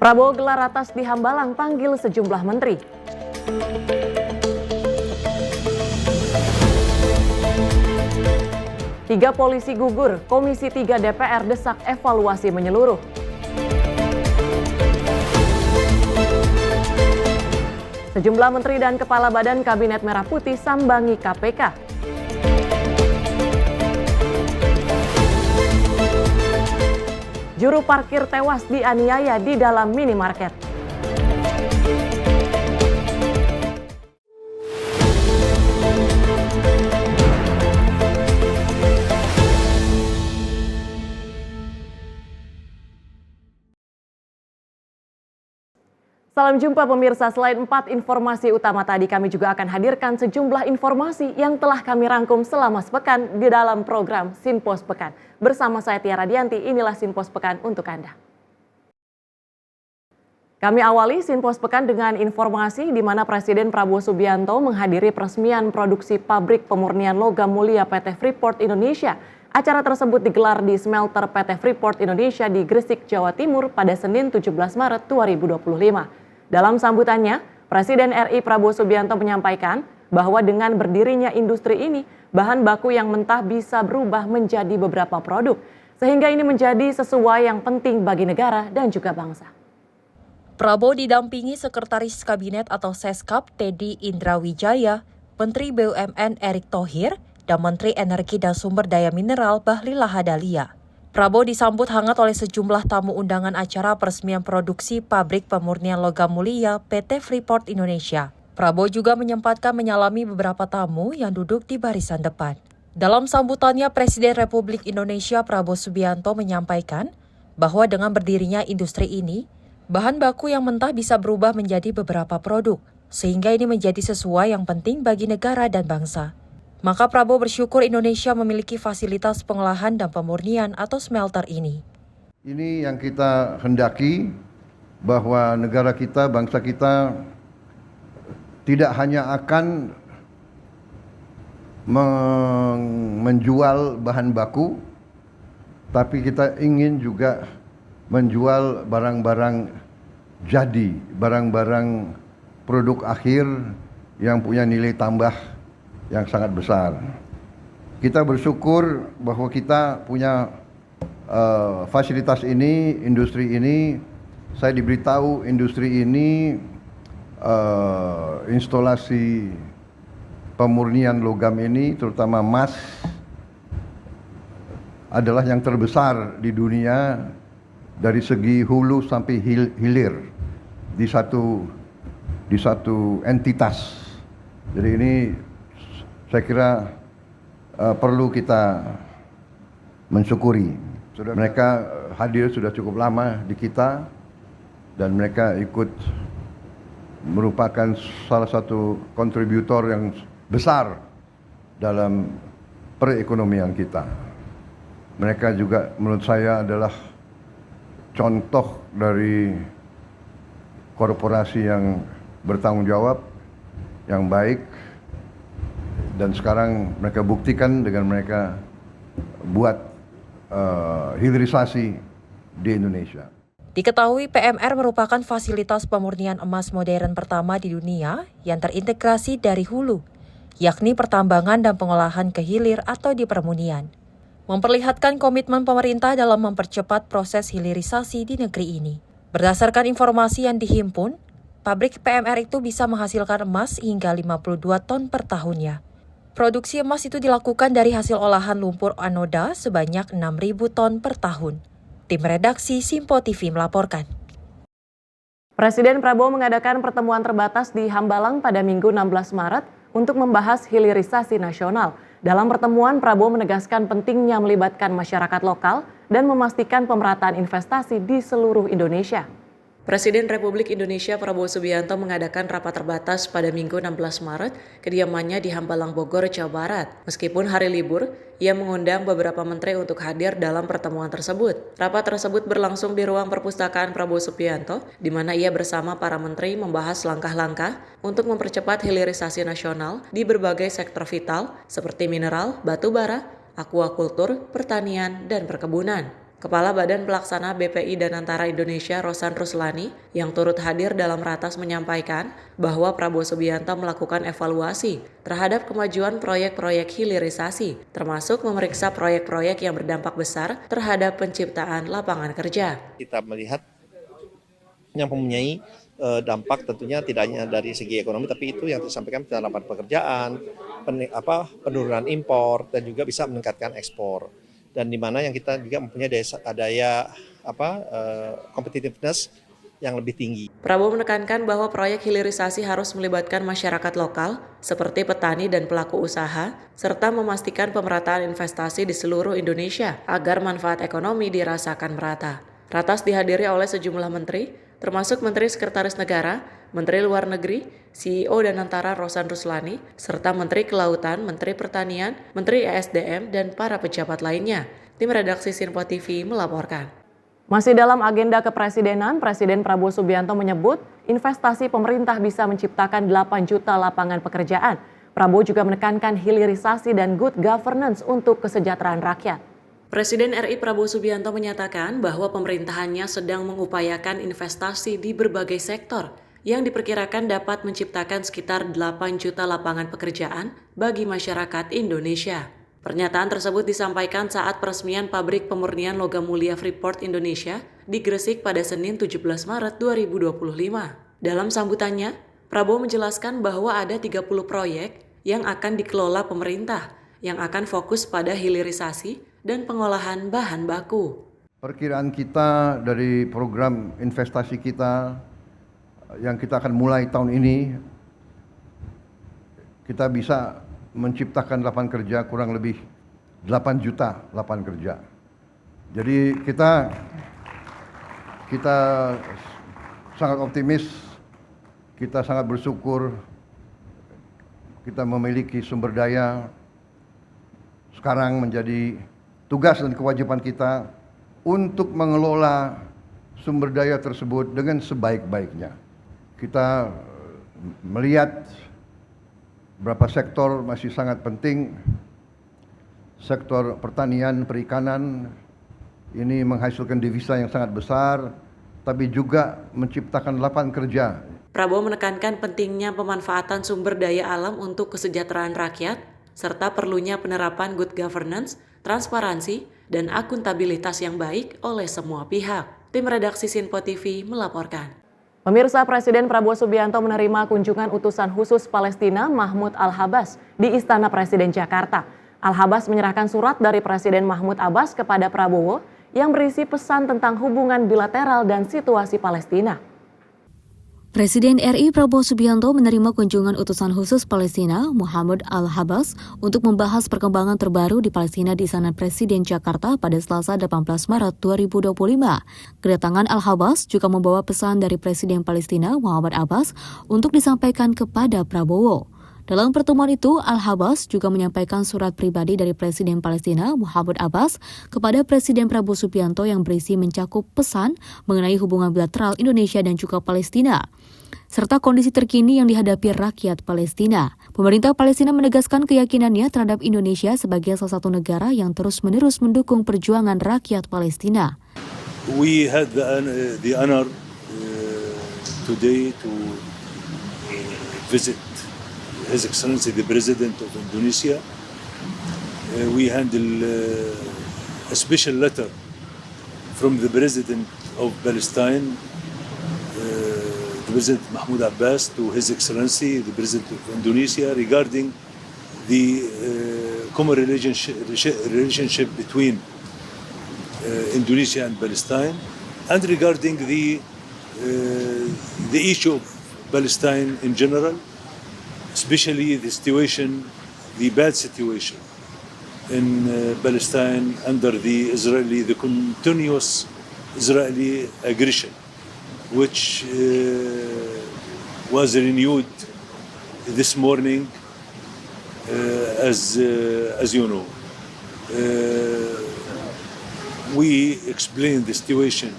Prabowo gelar ratas di Hambalang panggil sejumlah menteri. Tiga polisi gugur, Komisi 3 DPR desak evaluasi menyeluruh. Sejumlah menteri dan kepala badan Kabinet Merah Putih sambangi KPK. Juru parkir tewas dianiaya di dalam minimarket. Salam jumpa pemirsa, selain 4 informasi utama tadi, kami juga akan hadirkan sejumlah informasi yang telah kami rangkum selama sepekan di dalam program Sinpos Pekan. Bersama saya Tiara Dianti, inilah Sinpos Pekan untuk Anda. Kami awali Sinpos Pekan dengan informasi di mana Presiden Prabowo Subianto menghadiri peresmian produksi pabrik pemurnian logam mulia PT Freeport Indonesia. Acara tersebut digelar di smelter PT Freeport Indonesia di Gresik, Jawa Timur pada Senin 17 Maret 2025. Dalam sambutannya, Presiden RI Prabowo Subianto menyampaikan bahwa dengan berdirinya industri ini, bahan baku yang mentah bisa berubah menjadi beberapa produk, sehingga ini menjadi sesuai yang penting bagi negara dan juga bangsa. Prabowo didampingi Sekretaris Kabinet atau Seskap Teddy Indrawijaya, Menteri BUMN Erick Thohir, dan Menteri Energi dan Sumber Daya Mineral Bahlil Lahadalia. Prabowo disambut hangat oleh sejumlah tamu undangan acara peresmian produksi pabrik pemurnian logam mulia PT Freeport Indonesia. Prabowo juga menyempatkan menyalami beberapa tamu yang duduk di barisan depan. Dalam sambutannya, Presiden Republik Indonesia Prabowo Subianto menyampaikan bahwa dengan berdirinya industri ini, bahan baku yang mentah bisa berubah menjadi beberapa produk, sehingga ini menjadi sesuai yang penting bagi negara dan bangsa. Maka Prabowo bersyukur Indonesia memiliki fasilitas pengolahan dan pemurnian atau smelter ini. Ini yang kita hendaki, bahwa negara kita, bangsa kita tidak hanya akan menjual bahan baku, tapi kita ingin juga menjual barang-barang jadi, barang-barang produk akhir yang punya nilai tambah yang sangat besar. Kita bersyukur bahwa kita punya fasilitas ini, industri ini. Saya diberitahu industri ini instalasi pemurnian logam ini, terutama emas, adalah yang terbesar di dunia dari segi hulu sampai hilir di satu entitas. Jadi ini saya kira perlu kita mensyukuri. Mereka hadir sudah cukup lama di kita dan mereka ikut merupakan salah satu kontributor yang besar dalam perekonomian kita. Mereka juga menurut saya adalah contoh dari korporasi yang bertanggung jawab, yang baik. Dan sekarang mereka buktikan dengan mereka buat hilirisasi di Indonesia. Diketahui PMR merupakan fasilitas pemurnian emas modern pertama di dunia yang terintegrasi dari hulu, yakni pertambangan dan pengolahan ke hilir atau di permunian. Memperlihatkan komitmen pemerintah dalam mempercepat proses hilirisasi di negeri ini. Berdasarkan informasi yang dihimpun, pabrik PMR itu bisa menghasilkan emas hingga 52 ton per tahunnya. Produksi emas itu dilakukan dari hasil olahan lumpur anoda sebanyak 6.000 ton per tahun. Tim redaksi Simpo TV melaporkan. Presiden Prabowo mengadakan pertemuan terbatas di Hambalang pada Minggu 16 Maret untuk membahas hilirisasi nasional. Dalam pertemuan, Prabowo menegaskan pentingnya melibatkan masyarakat lokal dan memastikan pemerataan investasi di seluruh Indonesia. Presiden Republik Indonesia Prabowo Subianto mengadakan rapat terbatas pada Minggu 16 Maret kediamannya di Hambalang, Bogor, Jawa Barat. Meskipun hari libur, ia mengundang beberapa menteri untuk hadir dalam pertemuan tersebut. Rapat tersebut berlangsung di ruang perpustakaan Prabowo Subianto, di mana ia bersama para menteri membahas langkah-langkah untuk mempercepat hilirisasi nasional di berbagai sektor vital seperti mineral, batu bara, akuakultur, pertanian, dan perkebunan. Kepala Badan Pelaksana BPI Danantara Indonesia Rosan Ruslani yang turut hadir dalam ratas menyampaikan bahwa Prabowo Subianto melakukan evaluasi terhadap kemajuan proyek-proyek hilirisasi, termasuk memeriksa proyek-proyek yang berdampak besar terhadap penciptaan lapangan kerja. Kita melihat yang mempunyai dampak tentunya tidak hanya dari segi ekonomi, tapi itu yang disampaikan penerapan pekerjaan, penurunan impor, dan juga bisa meningkatkan ekspor. Dan di mana yang kita juga mempunyai daya competitiveness yang lebih tinggi. Prabowo menekankan bahwa proyek hilirisasi harus melibatkan masyarakat lokal seperti petani dan pelaku usaha, serta memastikan pemerataan investasi di seluruh Indonesia agar manfaat ekonomi dirasakan merata. Ratas dihadiri oleh sejumlah menteri, termasuk Menteri Sekretaris Negara, Menteri Luar Negeri, CEO Danantara Rosan Ruslani, serta Menteri Kelautan, Menteri Pertanian, Menteri ESDM, dan para pejabat lainnya. Tim redaksi Sinpo TV melaporkan. Masih dalam agenda kepresidenan, Presiden Prabowo Subianto menyebut investasi pemerintah bisa menciptakan 8 juta lapangan pekerjaan. Prabowo juga menekankan hilirisasi dan good governance untuk kesejahteraan rakyat. Presiden RI Prabowo Subianto menyatakan bahwa pemerintahannya sedang mengupayakan investasi di berbagai sektor yang diperkirakan dapat menciptakan sekitar 8 juta lapangan pekerjaan bagi masyarakat Indonesia. Pernyataan tersebut disampaikan saat peresmian pabrik pemurnian logam mulia Freeport Indonesia di Gresik pada Senin 17 Maret 2025. Dalam sambutannya, Prabowo menjelaskan bahwa ada 30 proyek yang akan dikelola pemerintah yang akan fokus pada hilirisasi dan pengolahan bahan baku. Perkiraan kita dari program investasi kita yang kita akan mulai tahun ini, kita bisa menciptakan lapangan kerja kurang lebih 8 juta lapangan kerja. Jadi kita sangat optimis, kita sangat bersyukur kita memiliki sumber daya. Sekarang menjadi tugas dan kewajiban kita untuk mengelola sumber daya tersebut dengan sebaik-baiknya. Kita melihat beberapa sektor masih sangat penting. Sektor pertanian, perikanan ini menghasilkan devisa yang sangat besar, tapi juga menciptakan lapangan kerja. Prabowo menekankan pentingnya pemanfaatan sumber daya alam untuk kesejahteraan rakyat, serta perlunya penerapan good governance, transparansi, dan akuntabilitas yang baik oleh semua pihak. Tim redaksi Sinpo TV melaporkan. Pemirsa, Presiden Prabowo Subianto menerima kunjungan utusan khusus Palestina Mahmud Al-Habas di Istana Presiden Jakarta. Al-Habas menyerahkan surat dari Presiden Mahmud Abbas kepada Prabowo yang berisi pesan tentang hubungan bilateral dan situasi Palestina. Presiden RI Prabowo Subianto menerima kunjungan utusan khusus Palestina, Mahmud Al-Habas, untuk membahas perkembangan terbaru di Palestina di Istana Presiden Jakarta pada Selasa 18 Maret 2025. Kedatangan Al-Habas juga membawa pesan dari Presiden Palestina, Mahmud Abbas, untuk disampaikan kepada Prabowo. Dalam pertemuan itu, Al-Habas juga menyampaikan surat pribadi dari Presiden Palestina, Mahmud Abbas, kepada Presiden Prabowo Subianto yang berisi mencakup pesan mengenai hubungan bilateral Indonesia dan juga Palestina, serta kondisi terkini yang dihadapi rakyat Palestina. Pemerintah Palestina menegaskan keyakinannya terhadap Indonesia sebagai salah satu negara yang terus-menerus mendukung perjuangan rakyat Palestina. We had the honor today to visit His Excellency the President of Indonesia. We handle a special letter from the President of Palestine, the President Mahmoud Abbas, to His Excellency the President of Indonesia regarding the common relationship between Indonesia and Palestine, and regarding the issue of Palestine in general, especially the bad situation in Palestine under the continuous Israeli aggression, which was renewed this morning, as you know. We explained the situation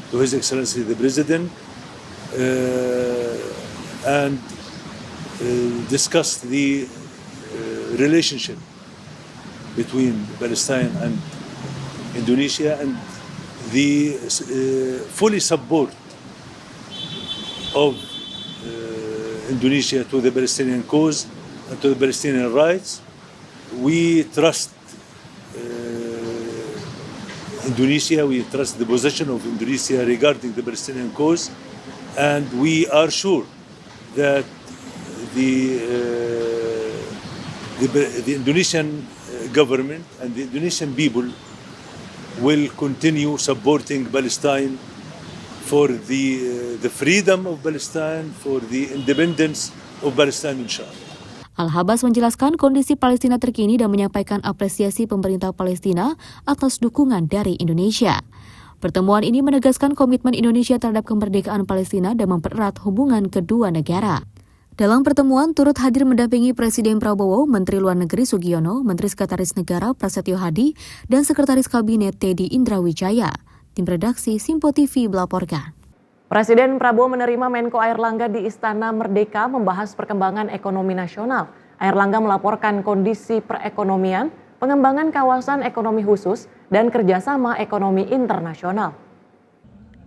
to His Excellency the President and discussed the relationship between Palestine and Indonesia, and the fully support of Indonesia to the Palestinian cause and to the Palestinian rights. We trust Indonesia, we trust the position of Indonesia regarding the Palestinian cause, and we are sure that the Indonesian government and the Indonesian people will continue supporting Palestine for the freedom of Palestine, for the independence of Palestine, inshallah. Al-Habas menjelaskan kondisi Palestina terkini dan menyampaikan apresiasi pemerintah Palestina atas dukungan dari Indonesia. Pertemuan ini menegaskan komitmen Indonesia terhadap kemerdekaan Palestina dan mempererat hubungan kedua negara. Dalam pertemuan turut hadir mendampingi Presiden Prabowo, Menteri Luar Negeri Sugiono, Menteri Sekretaris Negara Prasetyo Hadi, dan Sekretaris Kabinet Teddy Indrawijaya. Tim redaksi Simpo TV melaporkan. Presiden Prabowo menerima Menko Airlangga di Istana Merdeka membahas perkembangan ekonomi nasional. Airlangga melaporkan kondisi perekonomian, pengembangan kawasan ekonomi khusus, dan kerjasama ekonomi internasional.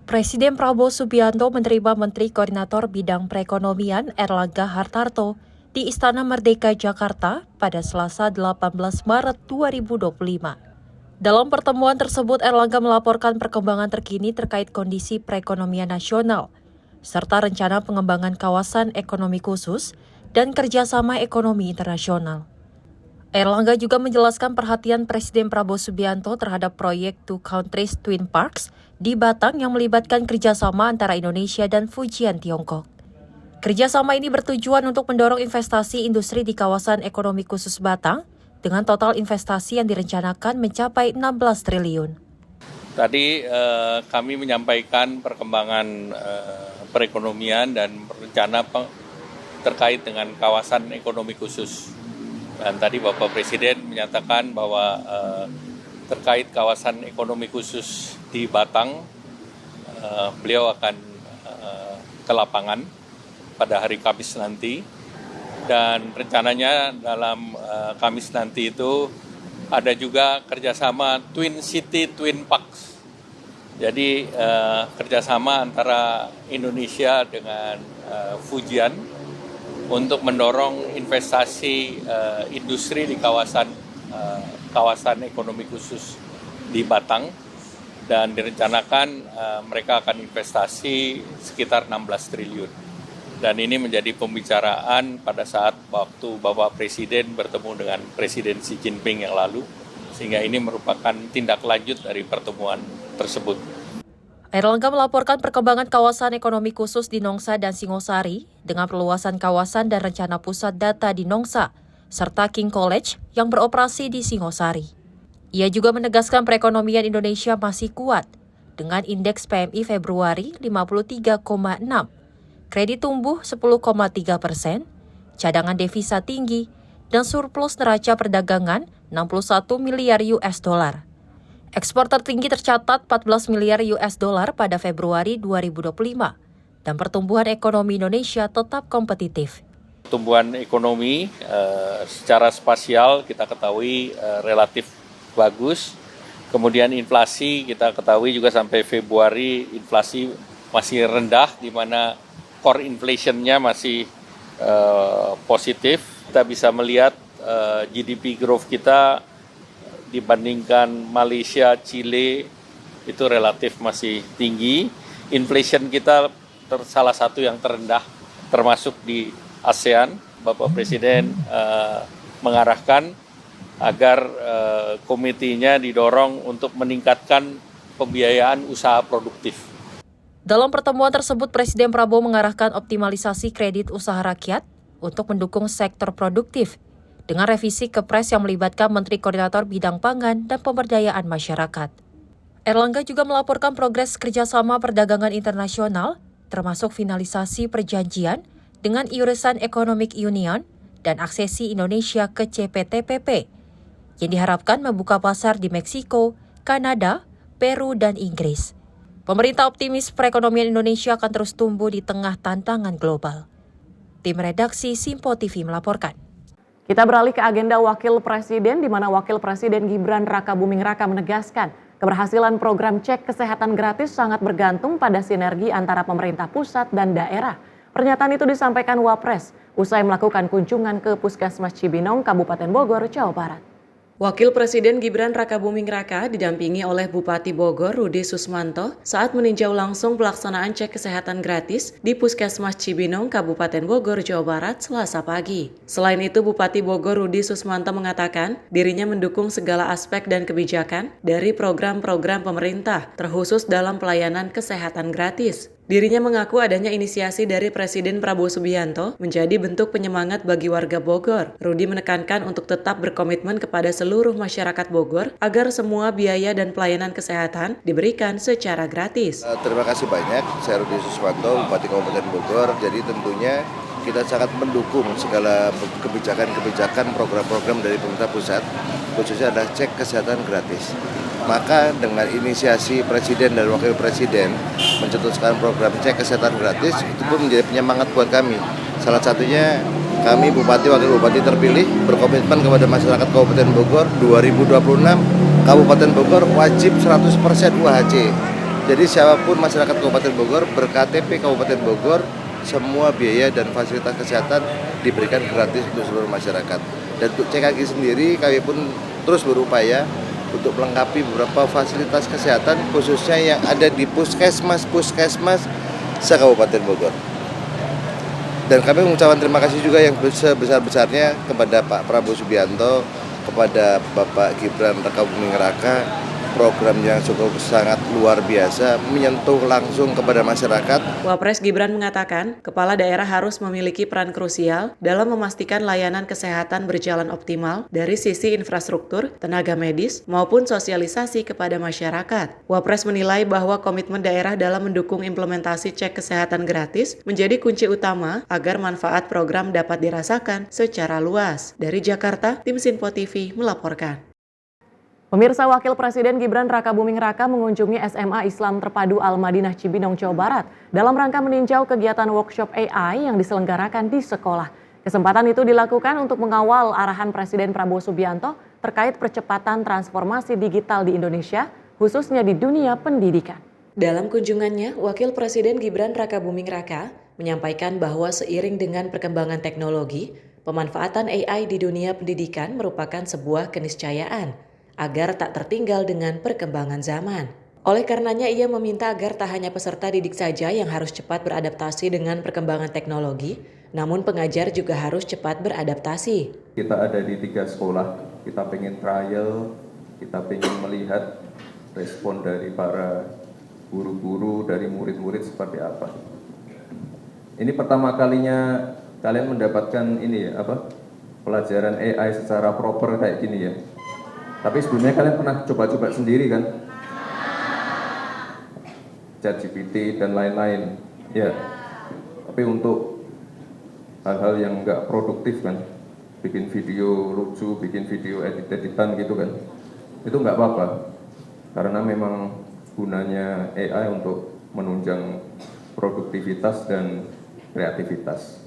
Presiden Prabowo Subianto menerima Menteri Koordinator Bidang Perekonomian Erlangga Hartarto di Istana Merdeka Jakarta pada Selasa 18 Maret 2025. Dalam pertemuan tersebut, Erlangga melaporkan perkembangan terkini terkait kondisi perekonomian nasional, serta rencana pengembangan kawasan ekonomi khusus dan kerjasama ekonomi internasional. Erlangga juga menjelaskan perhatian Presiden Prabowo Subianto terhadap proyek Two Countries Twin Parks di Batang yang melibatkan kerjasama antara Indonesia dan Fujian, Tiongkok. Kerjasama ini bertujuan untuk mendorong investasi industri di kawasan ekonomi khusus Batang, dengan total investasi yang direncanakan mencapai 16 triliun. Tadi kami menyampaikan perkembangan perekonomian dan rencana terkait dengan kawasan ekonomi khusus. Dan tadi Bapak Presiden menyatakan bahwa terkait kawasan ekonomi khusus di Batang, beliau akan ke lapangan pada hari Kamis nanti. Dan rencananya dalam Kamis nanti itu ada juga kerjasama Twin City Twin Parks. Jadi kerjasama antara Indonesia dengan Fujian untuk mendorong investasi industri di kawasan ekonomi khusus di Batang. Dan direncanakan mereka akan investasi sekitar 16 triliun. Dan ini menjadi pembicaraan pada saat waktu Bapak Presiden bertemu dengan Presiden Xi Jinping yang lalu, sehingga ini merupakan tindak lanjut dari pertemuan tersebut. Erlangga melaporkan perkembangan kawasan ekonomi khusus di Nongsa dan Singosari dengan perluasan kawasan dan rencana pusat data di Nongsa, serta King College yang beroperasi di Singosari. Ia juga menegaskan perekonomian Indonesia masih kuat, dengan indeks PMI Februari 53,6, kredit tumbuh 10,3%, cadangan devisa tinggi, dan surplus neraca perdagangan 61 miliar US dollar. Ekspor tertinggi tercatat 14 miliar US dollar pada Februari 2025, dan pertumbuhan ekonomi Indonesia tetap kompetitif. Pertumbuhan ekonomi secara spasial kita ketahui relatif bagus. Kemudian inflasi kita ketahui juga sampai Februari inflasi masih rendah, di mana core inflation-nya masih positif. Kita bisa melihat GDP growth kita dibandingkan Malaysia, Chile itu relatif masih tinggi. Inflation kita salah satu yang terendah termasuk di ASEAN. Bapak Presiden mengarahkan agar komitinya didorong untuk meningkatkan pembiayaan usaha produktif. Dalam pertemuan tersebut, Presiden Prabowo mengarahkan optimalisasi kredit usaha rakyat untuk mendukung sektor produktif dengan revisi Kepres yang melibatkan Menteri Koordinator Bidang Pangan dan Pemberdayaan Masyarakat. Erlangga juga melaporkan progres kerjasama perdagangan internasional, termasuk finalisasi perjanjian dengan Eurasian Economic Union dan aksesi Indonesia ke CPTPP, yang diharapkan membuka pasar di Meksiko, Kanada, Peru, dan Inggris. Pemerintah optimis perekonomian Indonesia akan terus tumbuh di tengah tantangan global. Tim redaksi Simpo TV melaporkan. Kita beralih ke agenda Wakil Presiden, di mana Wakil Presiden Gibran Raka Buming Raka menegaskan Keberhasilan program cek kesehatan gratis sangat bergantung pada sinergi antara pemerintah pusat dan daerah. Pernyataan itu disampaikan Wapres usai melakukan kunjungan ke Puskesmas Cibinong, Kabupaten Bogor, Jawa Barat. Wakil Presiden Gibran Rakabuming Raka didampingi oleh Bupati Bogor Rudi Susmanto saat meninjau langsung pelaksanaan cek kesehatan gratis di Puskesmas Cibinong, Kabupaten Bogor, Jawa Barat, Selasa pagi. Selain itu, Bupati Bogor Rudi Susmanto mengatakan dirinya mendukung segala aspek dan kebijakan dari program-program pemerintah, terkhusus dalam pelayanan kesehatan gratis. Dirinya mengaku adanya inisiasi dari Presiden Prabowo Subianto menjadi bentuk penyemangat bagi warga Bogor. Rudi menekankan untuk tetap berkomitmen kepada seluruh masyarakat Bogor agar semua biaya dan pelayanan kesehatan diberikan secara gratis. Terima kasih banyak, saya Rudi Susmanto, Bupati Kabupaten Bogor. Jadi tentunya kita sangat mendukung segala kebijakan-kebijakan, program-program dari pemerintah pusat, khususnya adalah cek kesehatan gratis. Maka dengan inisiasi Presiden dan Wakil Presiden mencetuskan program cek kesehatan gratis, itu pun menjadi penyemangat buat kami. Salah satunya kami Bupati Wakil Bupati terpilih berkomitmen kepada masyarakat Kabupaten Bogor 2026 Kabupaten Bogor wajib 100% UHC. Jadi siapapun masyarakat Kabupaten Bogor berKTP Kabupaten Bogor, semua biaya dan fasilitas kesehatan diberikan gratis untuk seluruh masyarakat. Dan untuk CKG sendiri kami pun terus berupaya untuk melengkapi beberapa fasilitas kesehatan khususnya yang ada di puskesmas se-Kabupaten Bogor. Dan kami mengucapkan terima kasih juga yang sebesar-besarnya kepada Pak Prabowo Subianto, kepada Bapak Gibran Rakabuming Raka, program yang cukup sangat luar biasa, menyentuh langsung kepada masyarakat. Wapres Gibran mengatakan, kepala daerah harus memiliki peran krusial dalam memastikan layanan kesehatan berjalan optimal dari sisi infrastruktur, tenaga medis, maupun sosialisasi kepada masyarakat. Wapres menilai bahwa komitmen daerah dalam mendukung implementasi cek kesehatan gratis menjadi kunci utama agar manfaat program dapat dirasakan secara luas. Dari Jakarta, tim Sinpo TV melaporkan. Pemirsa, Wakil Presiden Gibran Rakabuming Raka mengunjungi SMA Islam Terpadu Al-Madinah Cibinong, Jawa Barat dalam rangka meninjau kegiatan workshop AI yang diselenggarakan di sekolah. Kesempatan itu dilakukan untuk mengawal arahan Presiden Prabowo Subianto terkait percepatan transformasi digital di Indonesia, khususnya di dunia pendidikan. Dalam kunjungannya, Wakil Presiden Gibran Rakabuming Raka menyampaikan bahwa seiring dengan perkembangan teknologi, pemanfaatan AI di dunia pendidikan merupakan sebuah keniscayaan agar tak tertinggal dengan perkembangan zaman. Oleh karenanya ia meminta agar tak hanya peserta didik saja yang harus cepat beradaptasi dengan perkembangan teknologi, namun pengajar juga harus cepat beradaptasi. Kita ada di 3 sekolah, kita pengen trial, kita pengen melihat respon dari para guru-guru, dari murid-murid seperti apa. Ini pertama kalinya kalian mendapatkan pelajaran AI secara proper kayak gini ya. Tapi sebelumnya kalian pernah coba-coba sendiri kan? ChatGPT dan lain-lain. Ya. Tapi untuk hal-hal yang nggak produktif kan, bikin video lucu, bikin video edit-editan gitu kan, itu nggak apa-apa. Karena memang gunanya AI untuk menunjang produktivitas dan kreativitas.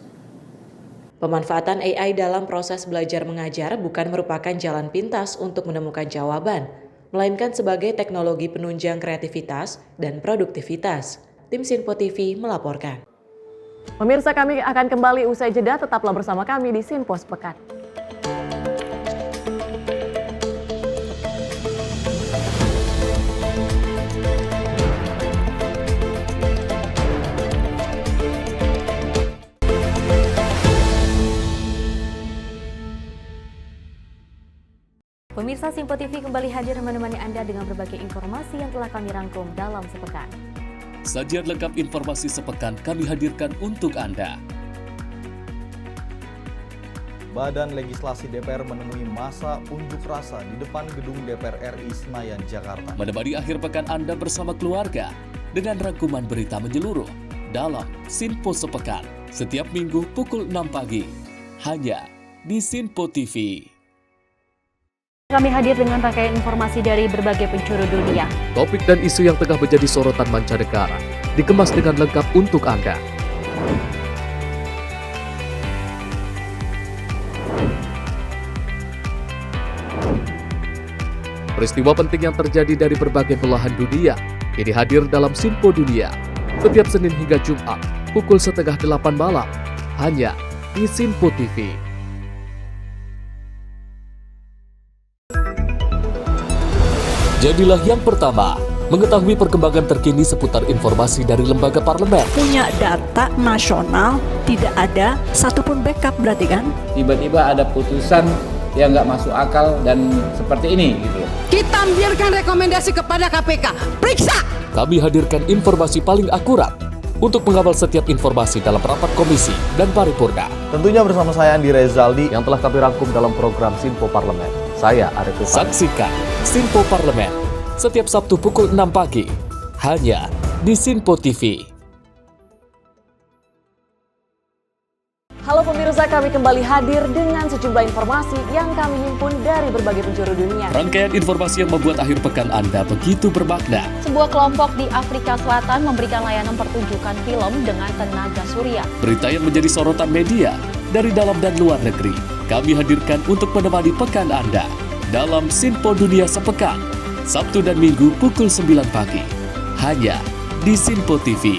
Pemanfaatan AI dalam proses belajar mengajar bukan merupakan jalan pintas untuk menemukan jawaban, melainkan sebagai teknologi penunjang kreativitas dan produktivitas. Tim Sinpo TV melaporkan. Pemirsa, kami akan kembali usai jeda, tetaplah bersama kami di Sinpo Sepekan. Pemirsa, Sinpo TV kembali hadir menemani Anda dengan berbagai informasi yang telah kami rangkum dalam sepekan. Sajian lengkap informasi sepekan kami hadirkan untuk Anda. Badan Legislasi DPR menemui masa unjuk rasa di depan gedung DPR RI Senayan, Jakarta. Menemani akhir pekan Anda bersama keluarga dengan rangkuman berita menyeluruh dalam Sinpo Sepekan setiap minggu pukul 6 pagi hanya di Sinpo TV. Kami hadir dengan rangkaian informasi dari berbagai penjuru dunia. Topik dan isu yang tengah menjadi sorotan mancanegara dikemas dengan lengkap untuk Anda. Peristiwa penting yang terjadi dari berbagai belahan dunia ini hadir dalam Sinpo Dunia setiap Senin hingga Jumat pukul 7:30 malam hanya di Sinpo TV. Jadilah yang pertama mengetahui perkembangan terkini seputar informasi dari lembaga parlemen. Punya data nasional, tidak ada satupun backup berarti kan? Tiba-tiba ada putusan yang nggak masuk akal dan seperti ini gitu. Kita biarkan rekomendasi kepada KPK, periksa! Kami hadirkan informasi paling akurat untuk mengawal setiap informasi dalam rapat komisi dan paripurna. Tentunya bersama saya Andi Rezaldi Yang telah kami rangkum dalam program Sinpo Parlemen. Saya Arif Rifani. Saksikan Sinpo Parlemen setiap Sabtu pukul 6 pagi hanya di Sinpo TV. Halo pemirsa, kami kembali hadir dengan sejumlah informasi yang kami himpun dari berbagai penjuru dunia. Rangkaian informasi yang membuat akhir pekan Anda begitu bermakna. Sebuah kelompok di Afrika Selatan memberikan layanan pertunjukan film dengan tenaga surya. Berita yang menjadi sorotan media dari dalam dan luar negeri. Kami hadirkan untuk menemani pekan Anda dalam Sinpo Dunia Sepekan. Sabtu dan Minggu pukul 9 pagi. Hanya di Sinpo TV.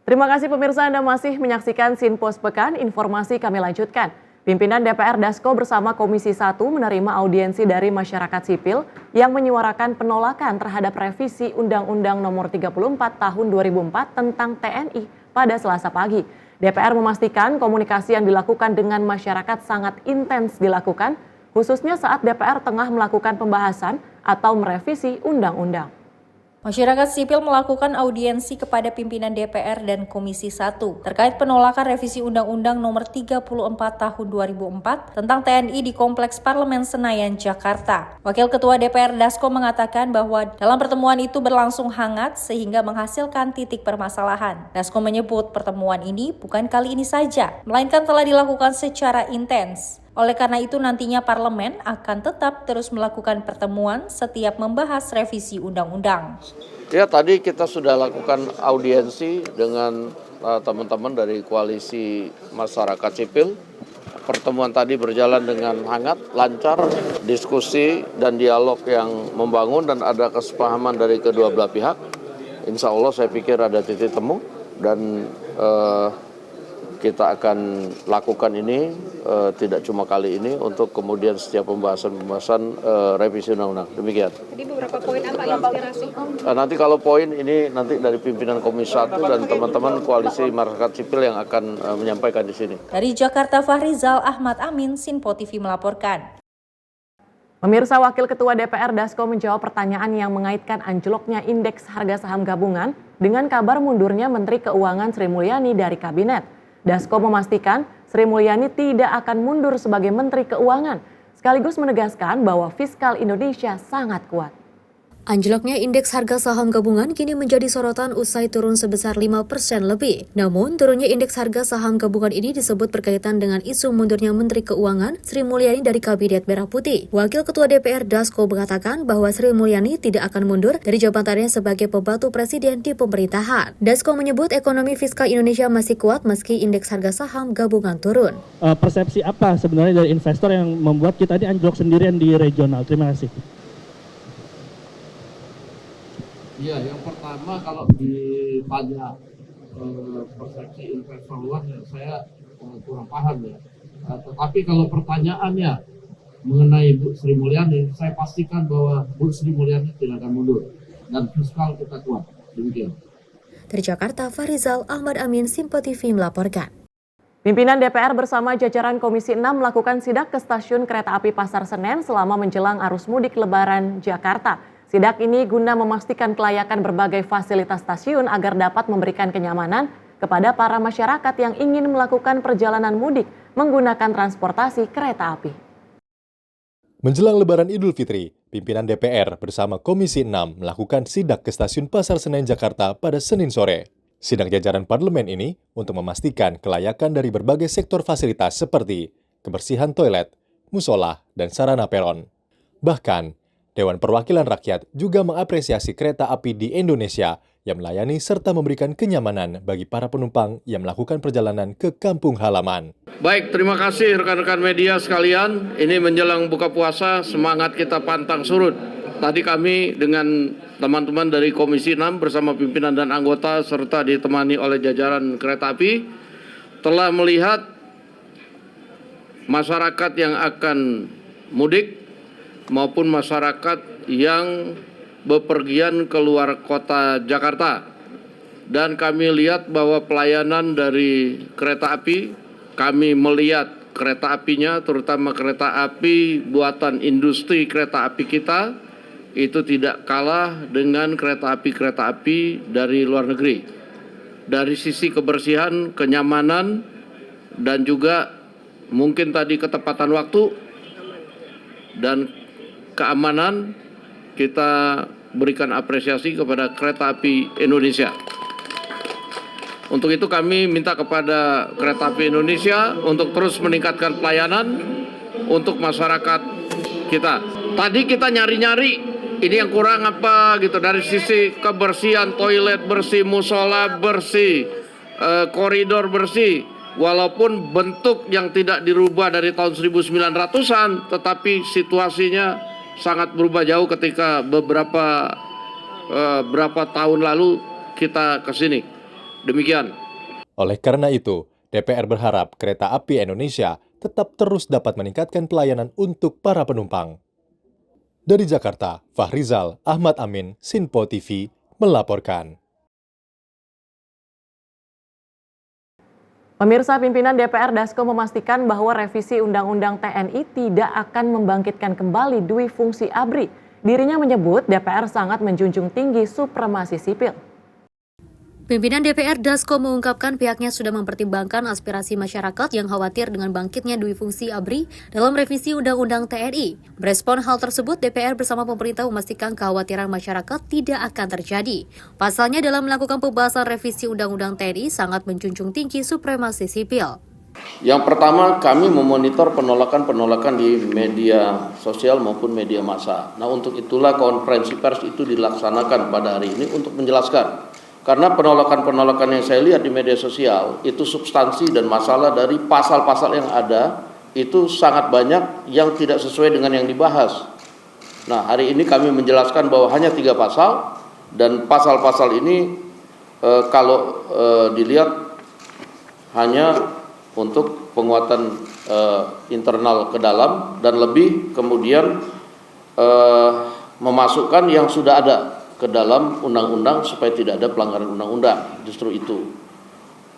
Terima kasih pemirsa, Anda masih menyaksikan Sinpo Sepekan. Informasi kami lanjutkan. Pimpinan DPR Dasko bersama Komisi 1 menerima audiensi dari masyarakat sipil yang menyuarakan penolakan terhadap revisi Undang-Undang Nomor 34 Tahun 2004 tentang TNI pada Selasa pagi. DPR memastikan komunikasi yang dilakukan dengan masyarakat sangat intens dilakukan, khususnya saat DPR tengah melakukan pembahasan atau merevisi undang-undang. Masyarakat sipil melakukan audiensi kepada pimpinan DPR dan Komisi 1 terkait penolakan revisi Undang-Undang Nomor 34 Tahun 2004 tentang TNI di Kompleks Parlemen Senayan, Jakarta. Wakil Ketua DPR Dasko mengatakan bahwa dalam pertemuan itu berlangsung hangat sehingga menghasilkan titik permasalahan. Dasko menyebut pertemuan ini bukan kali ini saja, melainkan telah dilakukan secara intens. Oleh karena itu nantinya parlemen akan tetap terus melakukan pertemuan setiap membahas revisi undang-undang. Ya, tadi kita sudah lakukan audiensi dengan teman-teman dari koalisi masyarakat sipil. Pertemuan tadi berjalan dengan hangat, lancar, diskusi dan dialog yang membangun dan ada kesepahaman dari kedua belah pihak. Insya Allah saya pikir ada titik temu dan kita akan lakukan ini tidak cuma kali ini untuk kemudian setiap pembahasan revisi undang-undang. Demikian. Jadi beberapa poin apa yang inspirasi? Nanti kalau poin ini nanti dari pimpinan Komisi 1 dan teman-teman koalisi masyarakat sipil yang akan menyampaikan di sini. Dari Jakarta, Fahrizal Ahmad Amin, Sinpo TV melaporkan. Pemirsa, Wakil Ketua DPR Dasko menjawab pertanyaan yang mengaitkan anjloknya indeks harga saham gabungan dengan kabar mundurnya Menteri Keuangan Sri Mulyani dari Kabinet. Dasko memastikan Sri Mulyani tidak akan mundur sebagai Menteri Keuangan, sekaligus menegaskan bahwa fiskal Indonesia sangat kuat. Anjloknya indeks harga saham gabungan kini menjadi sorotan usai turun sebesar 5% lebih. Namun, turunnya indeks harga saham gabungan ini disebut berkaitan dengan isu mundurnya Menteri Keuangan Sri Mulyani dari Kabinet Merah Putih. Wakil Ketua DPR Dasko mengatakan bahwa Sri Mulyani tidak akan mundur dari jabatannya sebagai pembantu presiden di pemerintahan. Dasko menyebut ekonomi fiskal Indonesia masih kuat meski indeks harga saham gabungan turun. Persepsi apa sebenarnya dari investor yang membuat kita ini anjlok sendirian di regional? Terima kasih. Ya, yang pertama kalau ditanya persepsi investor luar, saya kurang paham ya. Tetapi kalau pertanyaannya mengenai Bu Sri Mulyani, saya pastikan bahwa Bu Sri Mulyani tidak akan mundur dan fiskal kita kuat. Demikian. Dari Jakarta, Fahrizal Ahmad Amin, Sinpo TV melaporkan. Pimpinan DPR bersama jajaran Komisi 6 melakukan sidak ke stasiun kereta api Pasar Senen selama menjelang arus mudik Lebaran Jakarta. Sidak ini guna memastikan kelayakan berbagai fasilitas stasiun agar dapat memberikan kenyamanan kepada para masyarakat yang ingin melakukan perjalanan mudik menggunakan transportasi kereta api. Menjelang Lebaran Idul Fitri, pimpinan DPR bersama Komisi 6 melakukan sidak ke stasiun Pasar Senen Jakarta pada Senin sore. Sidak jajaran parlemen ini untuk memastikan kelayakan dari berbagai sektor fasilitas seperti kebersihan toilet, musola, dan sarana peron. Bahkan, Dewan Perwakilan Rakyat juga mengapresiasi kereta api di Indonesia yang melayani serta memberikan kenyamanan bagi para penumpang yang melakukan perjalanan ke kampung halaman. Baik, terima kasih rekan-rekan media sekalian. Ini menjelang buka puasa, semangat kita pantang surut. Tadi kami dengan teman-teman dari Komisi 6 bersama pimpinan dan anggota serta ditemani oleh jajaran kereta api telah melihat masyarakat yang akan mudik maupun masyarakat yang bepergian keluar kota Jakarta. Dan kami lihat bahwa pelayanan dari kereta api, kami melihat kereta apinya, terutama kereta api buatan industri kereta api kita, itu tidak kalah dengan kereta api dari luar negeri. Dari sisi kebersihan, kenyamanan, dan juga mungkin tadi ketepatan waktu dan keamanan, kita berikan apresiasi kepada kereta api Indonesia. Untuk itu kami minta kepada kereta api Indonesia untuk terus meningkatkan pelayanan untuk masyarakat kita. Tadi kita nyari-nyari ini yang kurang apa gitu, dari sisi kebersihan, toilet bersih, musola bersih, koridor bersih. Walaupun bentuk yang tidak dirubah dari tahun 1900-an, tetapi situasinya sangat berubah jauh ketika berapa tahun lalu kita ke sini. Demikian. Oleh karena itu, DPR berharap Kereta Api Indonesia tetap terus dapat meningkatkan pelayanan untuk para penumpang. Dari Jakarta, Fahrizal Ahmad Amin, Sinpo TV, melaporkan. Pemirsa, pimpinan DPR Dasko memastikan bahwa revisi Undang-Undang TNI tidak akan membangkitkan kembali dui fungsi ABRI. Dirinya menyebut DPR sangat menjunjung tinggi supremasi sipil. Pimpinan DPR Dasko mengungkapkan pihaknya sudah mempertimbangkan aspirasi masyarakat yang khawatir dengan bangkitnya dui fungsi ABRI dalam revisi Undang-Undang TNI. Merespon hal tersebut, DPR bersama pemerintah memastikan kekhawatiran masyarakat tidak akan terjadi. Pasalnya dalam melakukan pembahasan revisi Undang-Undang TNI sangat menjunjung tinggi supremasi sipil. Yang pertama, kami memonitor penolakan-penolakan di media sosial maupun media massa. Nah, untuk itulah konferensi pers itu dilaksanakan pada hari ini untuk menjelaskan. Karena penolakan-penolakan yang saya lihat di media sosial itu substansi dan masalah dari pasal-pasal yang ada itu sangat banyak yang tidak sesuai dengan yang dibahas. Nah, hari ini kami menjelaskan bahwa hanya 3 pasal dan pasal-pasal ini kalau dilihat hanya untuk penguatan internal ke dalam dan lebih kemudian memasukkan yang sudah ada ke dalam undang-undang supaya tidak ada pelanggaran undang-undang, justru itu.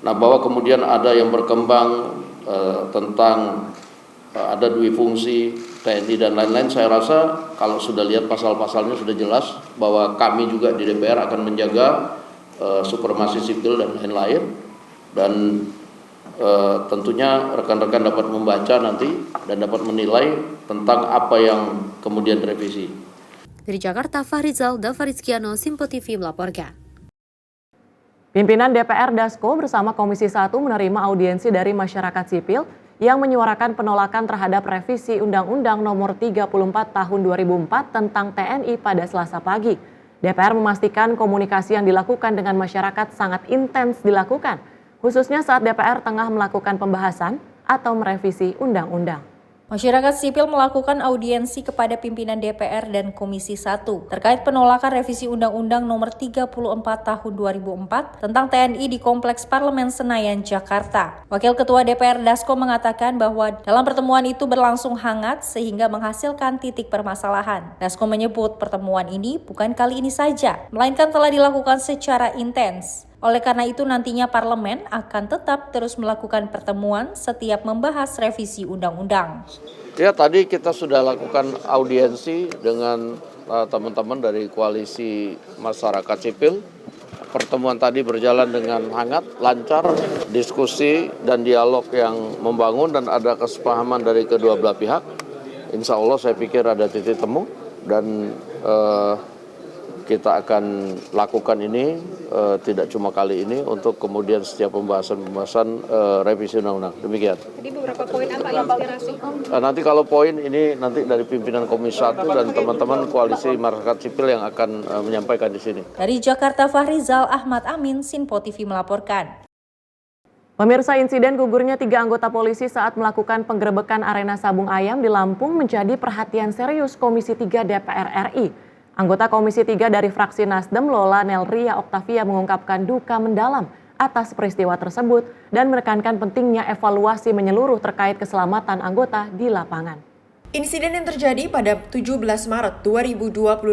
Nah, bahwa kemudian ada yang berkembang tentang ada dui fungsi TNI dan lain-lain, saya rasa kalau sudah lihat pasal-pasalnya sudah jelas bahwa kami juga di DPR akan menjaga supremasi sipil dan lain-lain, dan tentunya rekan-rekan dapat membaca nanti dan dapat menilai tentang apa yang kemudian direvisi. Dari Jakarta, Fahrizal Dafarizkiano, Simpo TV melaporkan. Pimpinan DPR Dasko bersama Komisi 1 menerima audiensi dari masyarakat sipil yang menyuarakan penolakan terhadap revisi Undang-Undang Nomor 34 Tahun 2004 tentang TNI pada Selasa pagi. DPR memastikan komunikasi yang dilakukan dengan masyarakat sangat intens dilakukan, khususnya saat DPR tengah melakukan pembahasan atau merevisi undang-undang. Masyarakat sipil melakukan audiensi kepada pimpinan DPR dan Komisi 1 terkait penolakan revisi Undang-Undang Nomor 34 Tahun 2004 tentang TNI di Kompleks Parlemen Senayan, Jakarta. Wakil Ketua DPR Dasko mengatakan bahwa dalam pertemuan itu berlangsung hangat sehingga menghasilkan titik permasalahan. Dasko menyebut pertemuan ini bukan kali ini saja, melainkan telah dilakukan secara intens. Oleh karena itu nantinya parlemen akan tetap terus melakukan pertemuan setiap membahas revisi undang-undang. Ya, tadi kita sudah lakukan audiensi dengan teman-teman dari koalisi masyarakat sipil. Pertemuan tadi berjalan dengan hangat, lancar, diskusi dan dialog yang membangun dan ada kesepahaman dari kedua belah pihak. Insya Allah saya pikir ada titik temu dan kita akan lakukan ini tidak cuma kali ini untuk kemudian setiap pembahasan revisi undang-undang. Demikian. Tadi beberapa poin apa yang inspirasi? Nanti kalau poin ini nanti dari pimpinan Komisi 1 dan teman-teman koalisi masyarakat sipil yang akan menyampaikan di sini. Dari Jakarta, Fahrizal Ahmad Amin, Sinpo TV melaporkan. Pemirsa, insiden gugurnya 3 anggota polisi saat melakukan penggerebekan arena sabung ayam di Lampung menjadi perhatian serius Komisi 3 DPR RI. Anggota Komisi 3 dari fraksi Nasdem, Lola Nelria Oktavia, mengungkapkan duka mendalam atas peristiwa tersebut dan menekankan pentingnya evaluasi menyeluruh terkait keselamatan anggota di lapangan. Insiden yang terjadi pada 17 Maret 2025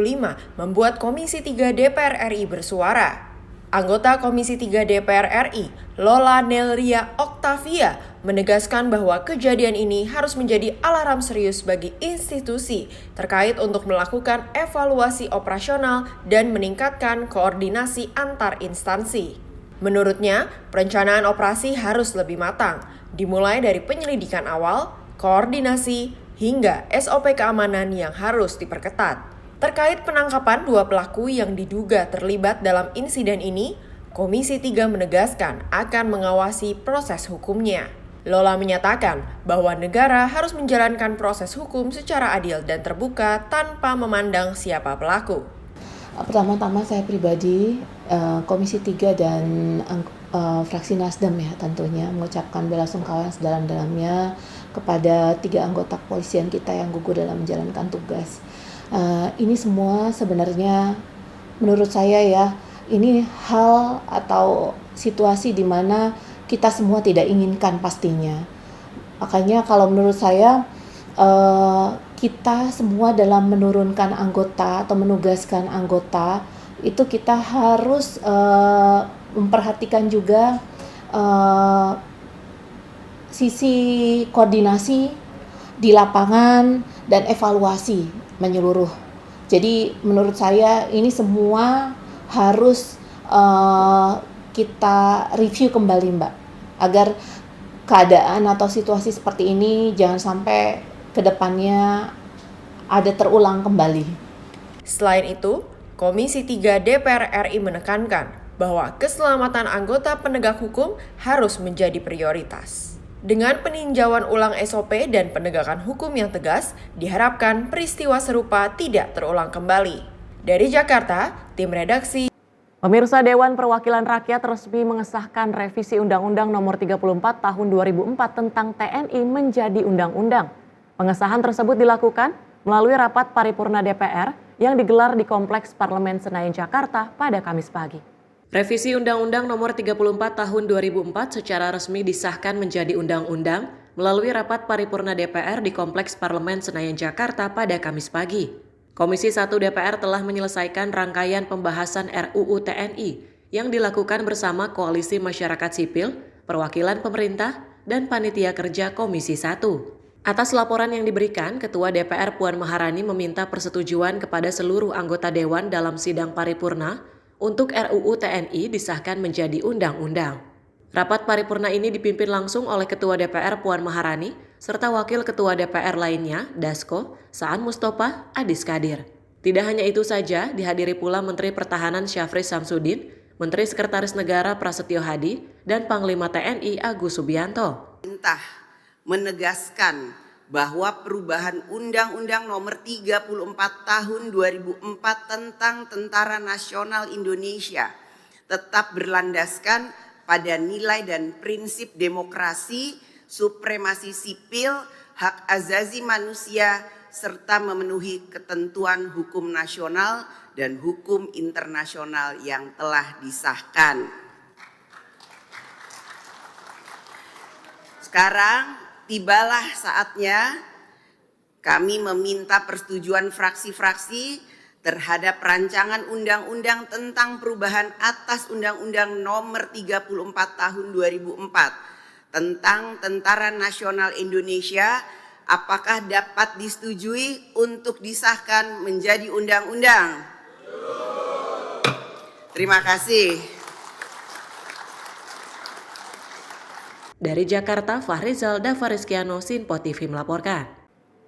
membuat Komisi 3 DPR RI bersuara. Anggota Komisi 3 DPR RI, Lola Nelria Oktavia, menegaskan bahwa kejadian ini harus menjadi alarm serius bagi institusi terkait untuk melakukan evaluasi operasional dan meningkatkan koordinasi antar instansi. Menurutnya, perencanaan operasi harus lebih matang, dimulai dari penyelidikan awal, koordinasi, hingga SOP keamanan yang harus diperketat. Terkait penangkapan 2 pelaku yang diduga terlibat dalam insiden ini, Komisi 3 menegaskan akan mengawasi proses hukumnya. Lola menyatakan bahwa negara harus menjalankan proses hukum secara adil dan terbuka tanpa memandang siapa pelaku. Pertama-tama saya pribadi, Komisi 3 dan fraksi Nasdem ya tentunya mengucapkan belasungkawa yang sedalam-dalamnya kepada 3 anggota kepolisian kita yang gugur dalam menjalankan tugas. Ini semua sebenarnya menurut saya ya, ini hal atau situasi di mana kita semua tidak inginkan pastinya. Makanya kalau menurut saya kita semua dalam menurunkan anggota atau menugaskan anggota itu kita harus memperhatikan juga sisi koordinasi di lapangan dan evaluasi menyeluruh. Jadi menurut saya ini semua harus kita review kembali Mbak, agar keadaan atau situasi seperti ini jangan sampai ke depannya ada terulang kembali. Selain itu, Komisi 3 DPR RI menekankan bahwa keselamatan anggota penegak hukum harus menjadi prioritas. Dengan peninjauan ulang SOP dan penegakan hukum yang tegas, diharapkan peristiwa serupa tidak terulang kembali. Dari Jakarta, tim redaksi. Pemirsa, Dewan Perwakilan Rakyat resmi mengesahkan revisi Undang-Undang Nomor 34 Tahun 2004 tentang TNI menjadi undang-undang. Pengesahan tersebut dilakukan melalui rapat paripurna DPR yang digelar di Kompleks Parlemen Senayan, Jakarta pada Kamis pagi. Revisi Undang-Undang Nomor 34 Tahun 2004 secara resmi disahkan menjadi undang-undang melalui rapat paripurna DPR di Kompleks Parlemen Senayan, Jakarta pada Kamis pagi. Komisi 1 DPR telah menyelesaikan rangkaian pembahasan RUU TNI yang dilakukan bersama Koalisi Masyarakat Sipil, Perwakilan Pemerintah, dan Panitia Kerja Komisi 1. Atas laporan yang diberikan, Ketua DPR Puan Maharani meminta persetujuan kepada seluruh anggota Dewan dalam sidang paripurna untuk RUU TNI disahkan menjadi undang-undang. Rapat paripurna ini dipimpin langsung oleh Ketua DPR Puan Maharani serta Wakil Ketua DPR lainnya, Dasko, Saan Mustofa, Adis Kadir. Tidak hanya itu saja, dihadiri pula Menteri Pertahanan Syafri Samsudin, Menteri Sekretaris Negara Prasetyo Hadi, dan Panglima TNI Agus Subianto. Perintah menegaskan bahwa perubahan Undang-Undang Nomor 34 Tahun 2004 tentang Tentara Nasional Indonesia tetap berlandaskan pada nilai dan prinsip demokrasi, supremasi sipil, hak asasi manusia, serta memenuhi ketentuan hukum nasional dan hukum internasional yang telah disahkan. Sekarang tibalah saatnya kami meminta persetujuan fraksi-fraksi terhadap rancangan undang-undang tentang perubahan atas Undang-Undang Nomor 34 Tahun 2004 tentang Tentara Nasional Indonesia. Apakah dapat disetujui untuk disahkan menjadi undang-undang? Terima kasih. Dari Jakarta, Fahrizal Davarizkiano, Sinpo TV melaporkan.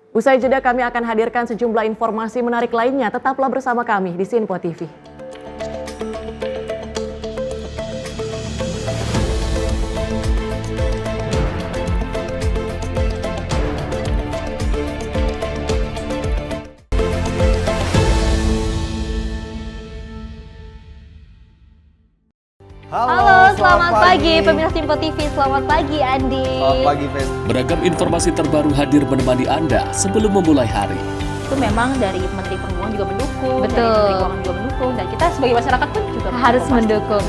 Usai jeda kami akan hadirkan sejumlah informasi menarik lainnya. Tetaplah bersama kami di Sinpo TV. Halo, selamat pagi pemirsa Sinpo TV. Selamat pagi Andi. Selamat pagi, Fen. Beragam informasi terbaru hadir menemani Anda sebelum memulai hari. Itu memang dari Menteri Perhubungan juga mendukung, Betul. dari Menteri Keuangan juga mendukung, dan kita sebagai masyarakat pun juga Harus mendukung.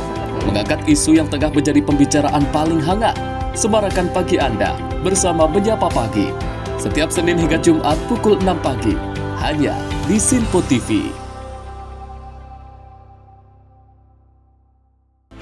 Mengangkat isu yang tengah menjadi pembicaraan paling hangat. Semarakan pagi Anda bersama Menyapa Pagi. Setiap Senin hingga Jumat pukul 6 pagi. Hanya di Sinpo TV.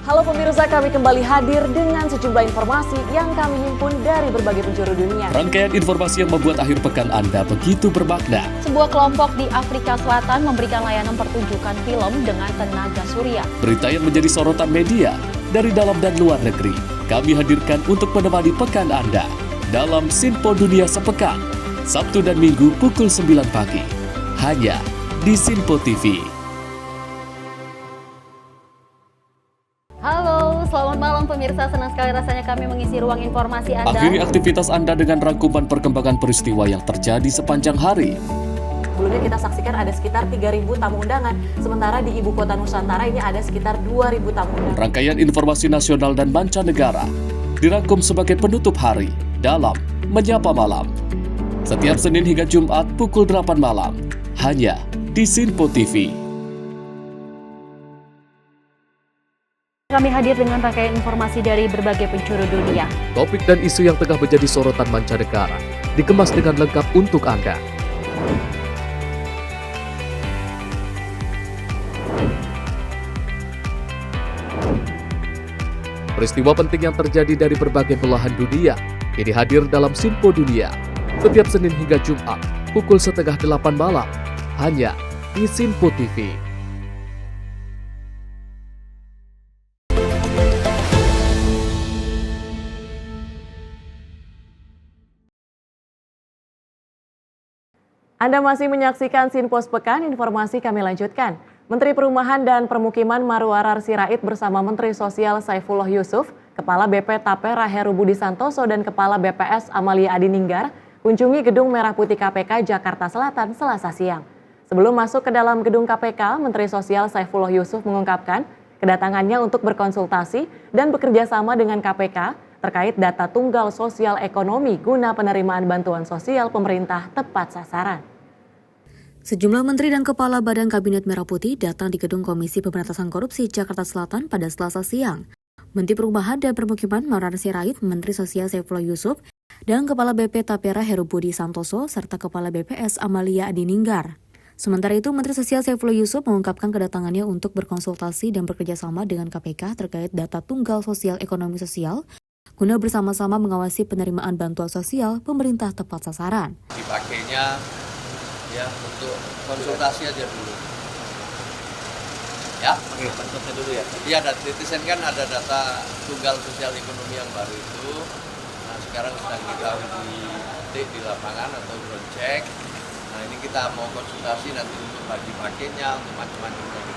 Halo pemirsa, kami kembali hadir dengan sejumlah informasi yang kami himpun dari berbagai penjuru dunia. Rangkaian informasi yang membuat akhir pekan Anda begitu bermakna. Sebuah kelompok di Afrika Selatan memberikan layanan pertunjukan film dengan tenaga surya. Berita yang menjadi sorotan media dari dalam dan luar negeri. Kami hadirkan untuk menemani pekan Anda dalam Sinpo Dunia Sepekan. Sabtu dan Minggu pukul 9 pagi. Hanya di Sinpo TV. Halo, selamat malam pemirsa. Senang sekali rasanya kami mengisi ruang informasi Anda. Akhiri aktivitas Anda dengan rangkuman perkembangan peristiwa yang terjadi sepanjang hari. Sebelumnya kita saksikan ada sekitar 3.000 tamu undangan, sementara di Ibu Kota Nusantara ini ada sekitar 2.000 tamu undangan. Rangkaian informasi nasional dan mancanegara dirangkum sebagai penutup hari dalam Menyapa Malam. Setiap Senin hingga Jumat pukul 8 malam, hanya di Sinpo TV. Kami hadir dengan rangkaian informasi dari berbagai penjuru dunia. Topik dan isu yang tengah menjadi sorotan mancanegara dikemas dengan lengkap untuk Anda. Peristiwa penting yang terjadi dari berbagai belahan dunia kini hadir dalam Sinpo Dunia. Setiap Senin hingga Jumat pukul 7:30 malam, hanya di Sinpo TV. Anda masih menyaksikan Sinpo Sepekan, informasi kami lanjutkan. Menteri Perumahan dan Permukiman Marwarar Sirait bersama Menteri Sosial Saifullah Yusuf, Kepala BP Tapera Heru Budi Santoso dan Kepala BPS Amalia Adininggar kunjungi Gedung Merah Putih KPK Jakarta Selatan Selasa siang. Sebelum masuk ke dalam gedung KPK, Menteri Sosial Saifullah Yusuf mengungkapkan kedatangannya untuk berkonsultasi dan bekerja sama dengan KPK terkait data tunggal sosial ekonomi guna penerimaan bantuan sosial pemerintah tepat sasaran. Sejumlah menteri dan kepala Badan Kabinet Merah Putih datang di Gedung Komisi Pemberantasan Korupsi Jakarta Selatan pada Selasa siang. Menteri Perumahan dan Permukiman Marwarar Sirait, Menteri Sosial Saifullah Yusuf, dan Kepala BP Tapera Heru Budi Santoso, serta Kepala BPS Amalia Adininggar. Sementara itu, Menteri Sosial Saifullah Yusuf mengungkapkan kedatangannya untuk berkonsultasi dan bekerjasama dengan KPK terkait data tunggal sosial ekonomi sosial, guna bersama-sama mengawasi penerimaan bantuan sosial pemerintah tepat sasaran. Dipakainya ya untuk konsultasi aja dulu. Ya, konsultasi dulu ya. Iya, dan netizen kan ada data tunggal sosial ekonomi yang baru itu. Nah, sekarang sedang kita uji di lapangan atau ground check. Nah, ini kita mau konsultasi nanti untuk bagi pakainya, untuk macam-macam gitu.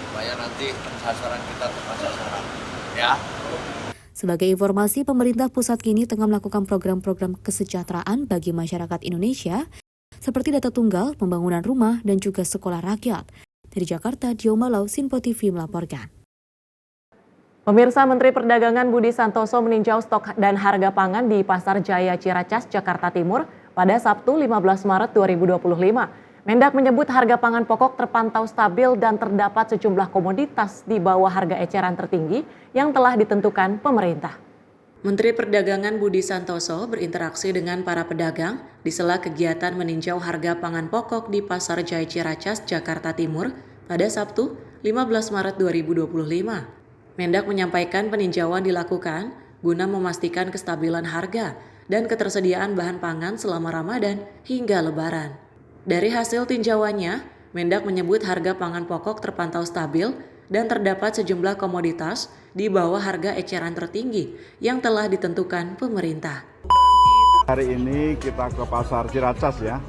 Supaya nanti sasaran kita tepat sasaran. Ya. Sebagai informasi, pemerintah pusat kini tengah melakukan program-program kesejahteraan bagi masyarakat Indonesia, seperti data tunggal, pembangunan rumah, dan juga sekolah rakyat. Dari Jakarta, Dio Malau, Sinpo TV melaporkan. Pemirsa, Menteri Perdagangan Budi Santoso meninjau stok dan harga pangan di Pasar Jaya Ciracas, Jakarta Timur pada Sabtu 15 Maret 2025. Mendak menyebut harga pangan pokok terpantau stabil dan terdapat sejumlah komoditas di bawah harga eceran tertinggi yang telah ditentukan pemerintah. Menteri Perdagangan Budi Santoso berinteraksi dengan para pedagang di sela kegiatan meninjau harga pangan pokok di Pasar Jaya Ciracas, Jakarta Timur pada Sabtu 15 Maret 2025. Mendak menyampaikan peninjauan dilakukan guna memastikan kestabilan harga dan ketersediaan bahan pangan selama Ramadan hingga Lebaran. Dari hasil tinjauannya, Mendak menyebut harga pangan pokok terpantau stabil dan terdapat sejumlah komoditas di bawah harga eceran tertinggi yang telah ditentukan pemerintah. Hari ini kita ke pasar Ciracas ya.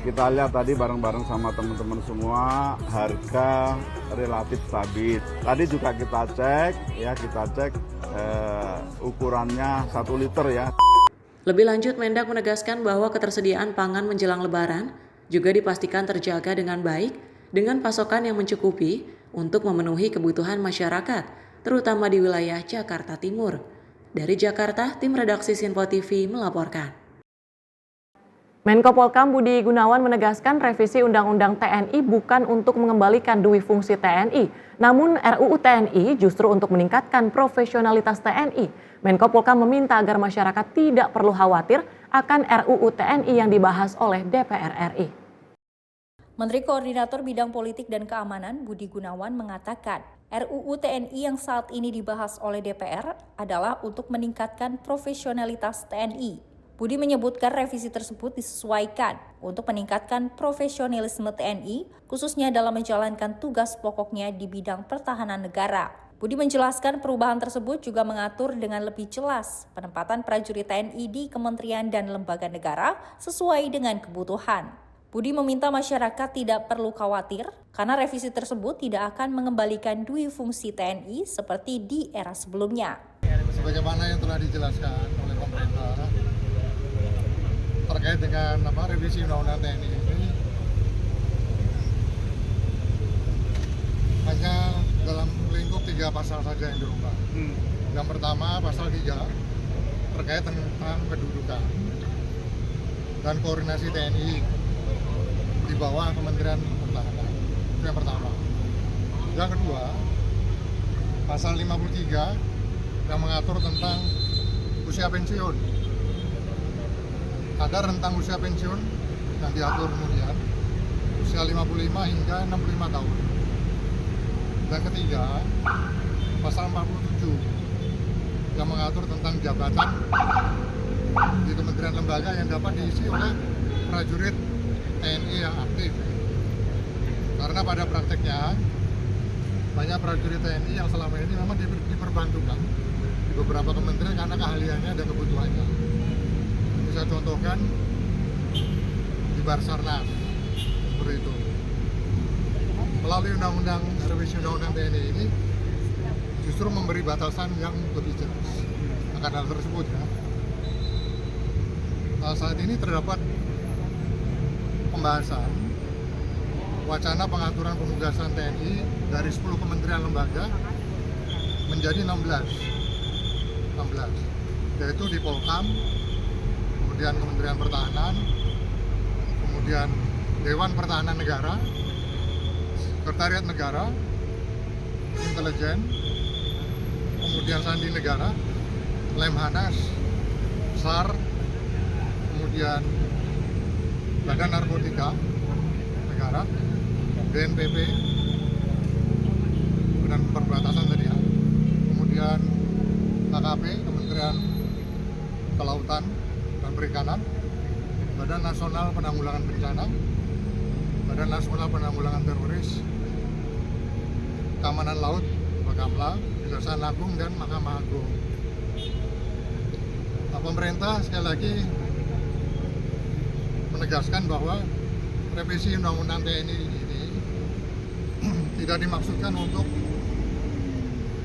Kita lihat tadi bareng-bareng sama teman-teman semua, harga relatif stabil. Tadi juga kita cek ukurannya 1 liter ya. Lebih lanjut, Mendak menegaskan bahwa ketersediaan pangan menjelang Lebaran juga dipastikan terjaga dengan baik dengan pasokan yang mencukupi untuk memenuhi kebutuhan masyarakat, terutama di wilayah Jakarta Timur. Dari Jakarta, tim redaksi Sinpo TV melaporkan. Menko Polkam Budi Gunawan menegaskan revisi Undang-Undang TNI bukan untuk mengembalikan dui fungsi TNI, namun RUU TNI justru untuk meningkatkan profesionalitas TNI. Menko Polkam meminta agar masyarakat tidak perlu khawatir akan RUU TNI yang dibahas oleh DPR RI. Menteri Koordinator Bidang Politik dan Keamanan Budi Gunawan mengatakan, RUU TNI yang saat ini dibahas oleh DPR adalah untuk meningkatkan profesionalitas TNI. Budi menyebutkan revisi tersebut disesuaikan untuk meningkatkan profesionalisme TNI, khususnya dalam menjalankan tugas pokoknya di bidang pertahanan negara. Budi menjelaskan perubahan tersebut juga mengatur dengan lebih jelas penempatan prajurit TNI di kementerian dan lembaga negara sesuai dengan kebutuhan. Budi meminta masyarakat tidak perlu khawatir karena revisi tersebut tidak akan mengembalikan dui fungsi TNI seperti di era sebelumnya. Sebagaimana yang telah dijelaskan oleh pemerintah terkait dengan revisi Undang-Undang TNI ini hanya dalam lingkup 3 pasal saja yang dirubah. Yang pertama pasal 3 terkait tentang kedudukan dan koordinasi TNI di bawah Kementerian Pertahanan. Itu yang pertama. Yang kedua, pasal 53 yang mengatur tentang usia pensiun. Ada rentang usia pensiun yang diatur kemudian usia 55 hingga 65 tahun. Dan ketiga, pasal 47 yang mengatur tentang jabatan di kementerian lembaga yang dapat diisi oleh prajurit TNI yang aktif. Karena pada prakteknya banyak prajurit TNI yang selama ini memang diperbantukan di beberapa kementerian karena keahliannya dan kebutuhannya. Bisa contohkan di Basarnas seperti itu. Melalui revisi Undang-Undang TNI ini justru memberi batasan yang lebih jelas akan hal tersebut ya. Saat ini terdapat pembahasan wacana pengaturan penugasan TNI dari 10 kementerian lembaga menjadi 16, yaitu di Polkam, kemudian Kementerian Pertahanan, kemudian Dewan Pertahanan Negara, Sekretariat Negara, Intelijen, kemudian Sandi Negara, Lemhanas, SAR, kemudian Badan Narkotika Negara, BNPB, dan Perbatasan tadi ya, kemudian KKP, Kementerian Kelautan dan Perikanan, Badan Nasional Penanggulangan Bencana, Badan Nasional Penanggulangan Teroris, Keamanan Laut, Bakamla, Kejaksaan Agung, dan Mahkamah Agung. Pemerintah sekali lagi menegaskan bahwa revisi Undang-Undang TNI ini tidak dimaksudkan untuk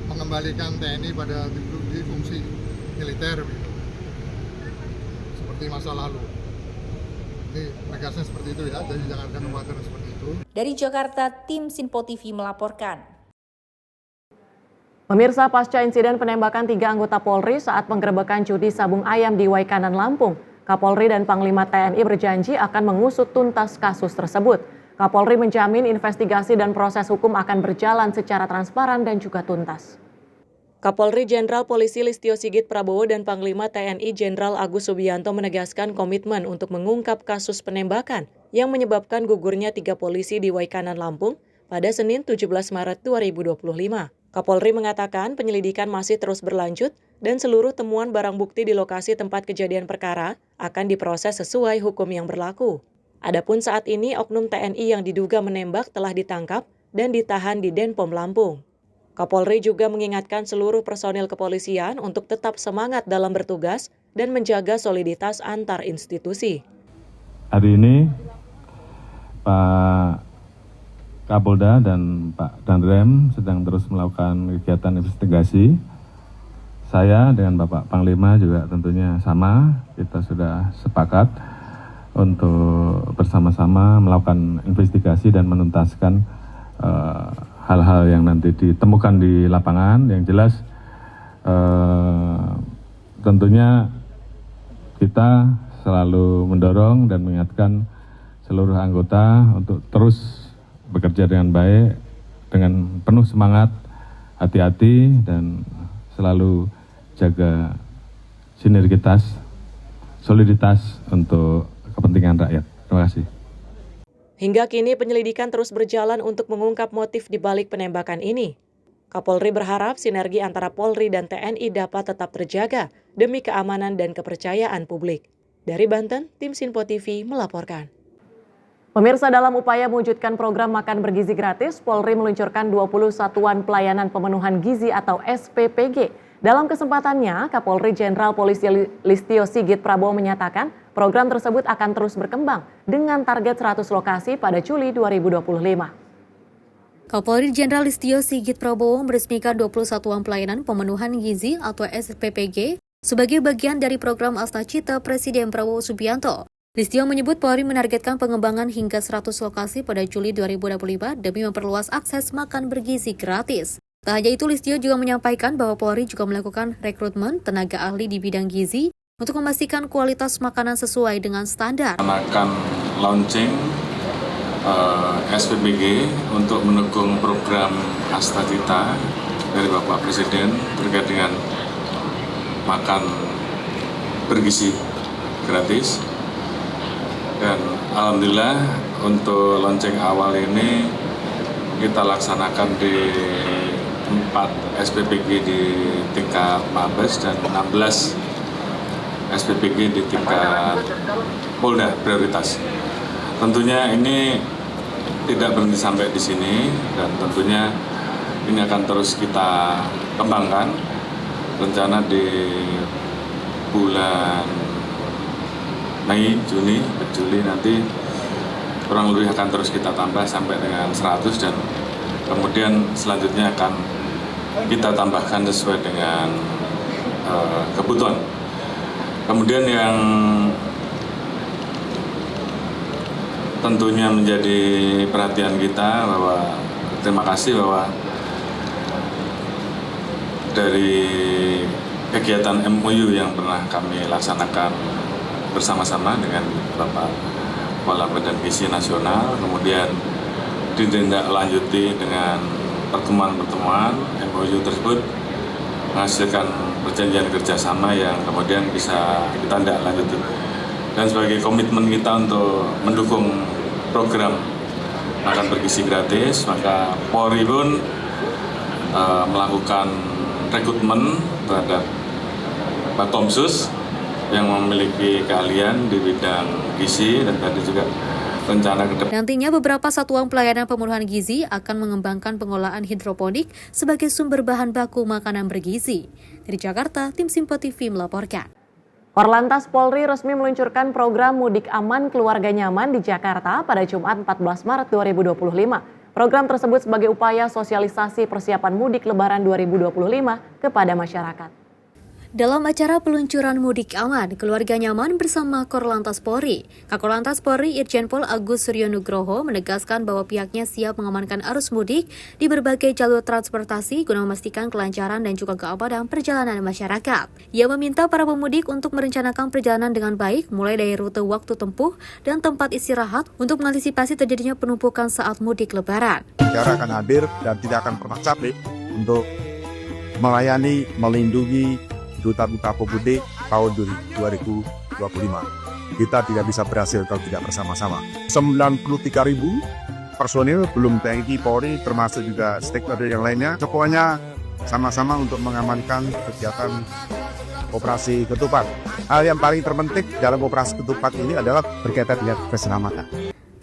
mengembalikan TNI pada di fungsi militer seperti masa lalu. Ini tegasnya seperti itu ya, jadi jangan ada khawatir seperti itu. Dari Jakarta, tim Sinpo TV melaporkan. Pemirsa, pasca insiden penembakan 3 anggota Polri saat penggerebekan judi sabung ayam di Waikanan, Lampung, Kapolri dan Panglima TNI berjanji akan mengusut tuntas kasus tersebut. Kapolri menjamin investigasi dan proses hukum akan berjalan secara transparan dan juga tuntas. Kapolri Jenderal Polisi Listio Sigit Prabowo dan Panglima TNI Jenderal Agus Subianto menegaskan komitmen untuk mengungkap kasus penembakan yang menyebabkan gugurnya 3 polisi di Waikanan, Lampung pada Senin 17 Maret 2025. Kapolri mengatakan penyelidikan masih terus berlanjut dan seluruh temuan barang bukti di lokasi tempat kejadian perkara akan diproses sesuai hukum yang berlaku. Adapun saat ini oknum TNI yang diduga menembak telah ditangkap dan ditahan di Denpom Lampung. Kapolri juga mengingatkan seluruh personil kepolisian untuk tetap semangat dalam bertugas dan menjaga soliditas antar institusi. Hari ini Pak Kapolda dan Pak Danrem sedang terus melakukan kegiatan investigasi. Saya dengan Bapak Panglima juga tentunya sama, kita sudah sepakat untuk bersama-sama melakukan investigasi dan menuntaskan hal-hal yang nanti ditemukan di lapangan. Yang jelas tentunya kita selalu mendorong dan mengingatkan seluruh anggota untuk terus bekerja dengan baik, dengan penuh semangat, hati-hati, dan selalu jaga sinergitas, soliditas untuk kepentingan rakyat. Terima kasih. Hingga kini penyelidikan terus berjalan untuk mengungkap motif di balik penembakan ini. Kapolri berharap sinergi antara Polri dan TNI dapat tetap terjaga demi keamanan dan kepercayaan publik. Dari Banten, tim Sinpo TV melaporkan. Pemirsa, dalam upaya mewujudkan program makan bergizi gratis, Polri meluncurkan 20 satuan pelayanan pemenuhan gizi atau SPPG. Dalam kesempatannya, Kapolri Jenderal Polisi Listio Sigit Prabowo menyatakan program tersebut akan terus berkembang dengan target 100 lokasi pada Juli 2025. Kapolri Jenderal Listio Sigit Prabowo meresmikan 20 satuan pelayanan pemenuhan gizi atau SPPG sebagai bagian dari program Astacita Presiden Prabowo Subianto. Listio menyebut Polri menargetkan pengembangan hingga 100 lokasi pada Juli 2025 demi memperluas akses makan bergizi gratis. Tak hanya itu, Listio juga menyampaikan bahwa Polri juga melakukan rekrutmen tenaga ahli di bidang gizi untuk memastikan kualitas makanan sesuai dengan standar. Akan launching SPPG untuk mendukung program Astacita dari Bapak Presiden terkait dengan makan bergizi gratis. Dan alhamdulillah untuk launching awal ini kita laksanakan di 4 SPPG di tingkat Mabes dan 16 SPPG di tingkat Polda prioritas. Tentunya ini tidak berhenti sampai di sini dan tentunya ini akan terus kita kembangkan. Rencana di bulan Mei, Juni nanti kurang lebih akan terus kita tambah sampai dengan 100 dan kemudian selanjutnya akan kita tambahkan sesuai dengan kebutuhan. Kemudian yang tentunya menjadi perhatian kita bahwa terima kasih bahwa dari kegiatan MOU yang pernah kami laksanakan bersama-sama dengan Bapak Kepala Badan Gizi Nasional, kemudian ditindaklanjuti dengan pertemuan-pertemuan. MOU tersebut menghasilkan perjanjian kerjasama yang kemudian bisa kita tindaklanjuti. Dan sebagai komitmen kita untuk mendukung program makan bergizi gratis, maka Polri pun melakukan rekrutmen terhadap Bakomsus yang memiliki keahlian di bidang gizi dan tadi juga rencana ke depan. Nantinya beberapa satuan pelayanan pemenuhan gizi akan mengembangkan pengolahan hidroponik sebagai sumber bahan baku makanan bergizi. Dari Jakarta, tim Sinpo TV melaporkan. Korlantas Polri resmi meluncurkan program Mudik Aman Keluarga Nyaman di Jakarta pada Jumat 14 Maret 2025. Program tersebut sebagai upaya sosialisasi persiapan mudik Lebaran 2025 kepada masyarakat. Dalam acara peluncuran Mudik Aman Keluarga Nyaman bersama Korlantas Polri, Kakor Polri Irjen Pol Agus Suryonugroho menegaskan bahwa pihaknya siap mengamankan arus mudik di berbagai jalur transportasi guna memastikan kelancaran dan juga keamanan perjalanan masyarakat. Ia meminta para pemudik untuk merencanakan perjalanan dengan baik, mulai dari rute waktu tempuh dan tempat istirahat untuk mengantisipasi terjadinya penumpukan saat mudik Lebaran. Negara akan hadir dan tidak akan pernah capek untuk melayani, melindungi duta-duta pemudik tahun 2025. Kita tidak bisa berhasil kalau tidak bersama-sama. 93.000 personil, belum TNI, Polri, termasuk juga stakeholder yang lainnya. Semuanya sama-sama untuk mengamankan kegiatan operasi ketupat. Hal yang paling terpenting dalam operasi ketupat ini adalah berkaitan dengan keselamatan.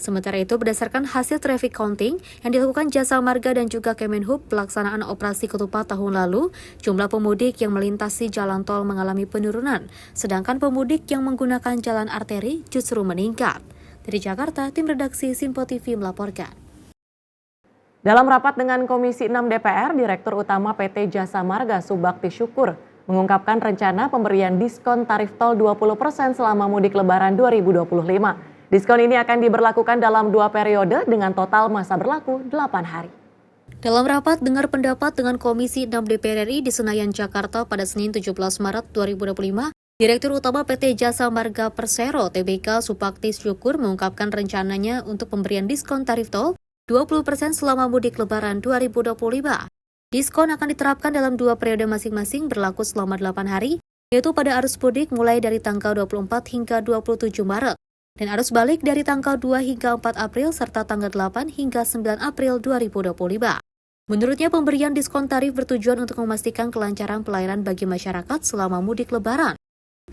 Sementara itu, berdasarkan hasil traffic counting yang dilakukan Jasa Marga dan juga Kemenhub pelaksanaan operasi ketupat tahun lalu, jumlah pemudik yang melintasi jalan tol mengalami penurunan, sedangkan pemudik yang menggunakan jalan arteri justru meningkat. Dari Jakarta, tim redaksi Sinpo TV melaporkan. Dalam rapat dengan Komisi 6 DPR, Direktur Utama PT Jasa Marga Subakti Syukur mengungkapkan rencana pemberian diskon tarif tol 20% selama mudik Lebaran 2025. Diskon ini akan diberlakukan dalam 2 periode dengan total masa berlaku 8 hari. Dalam rapat dengar pendapat dengan Komisi 6 DPR RI di Senayan, Jakarta pada Senin 17 Maret 2025, Direktur Utama PT Jasa Marga Persero Tbk Subakti Syukur mengungkapkan rencananya untuk pemberian diskon tarif tol 20% selama mudik Lebaran 2025. Diskon akan diterapkan dalam 2 periode masing-masing berlaku selama 8 hari, yaitu pada arus mudik mulai dari tanggal 24 hingga 27 Maret. Dan arus balik dari tanggal 2 hingga 4 April serta tanggal 8 hingga 9 April 2025. Menurutnya pemberian diskon tarif bertujuan untuk memastikan kelancaran pelayanan bagi masyarakat selama mudik Lebaran.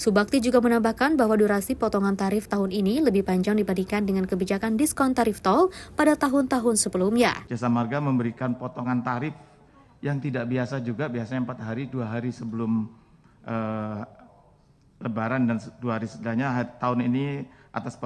Subakti juga menambahkan bahwa durasi potongan tarif tahun ini lebih panjang dibandingkan dengan kebijakan diskon tarif tol pada tahun-tahun sebelumnya. Jasa Marga memberikan potongan tarif yang tidak biasa juga, biasanya 4 hari, 2 hari sebelum Lebaran dan 2 hari sesudahnya. Tahun ini atas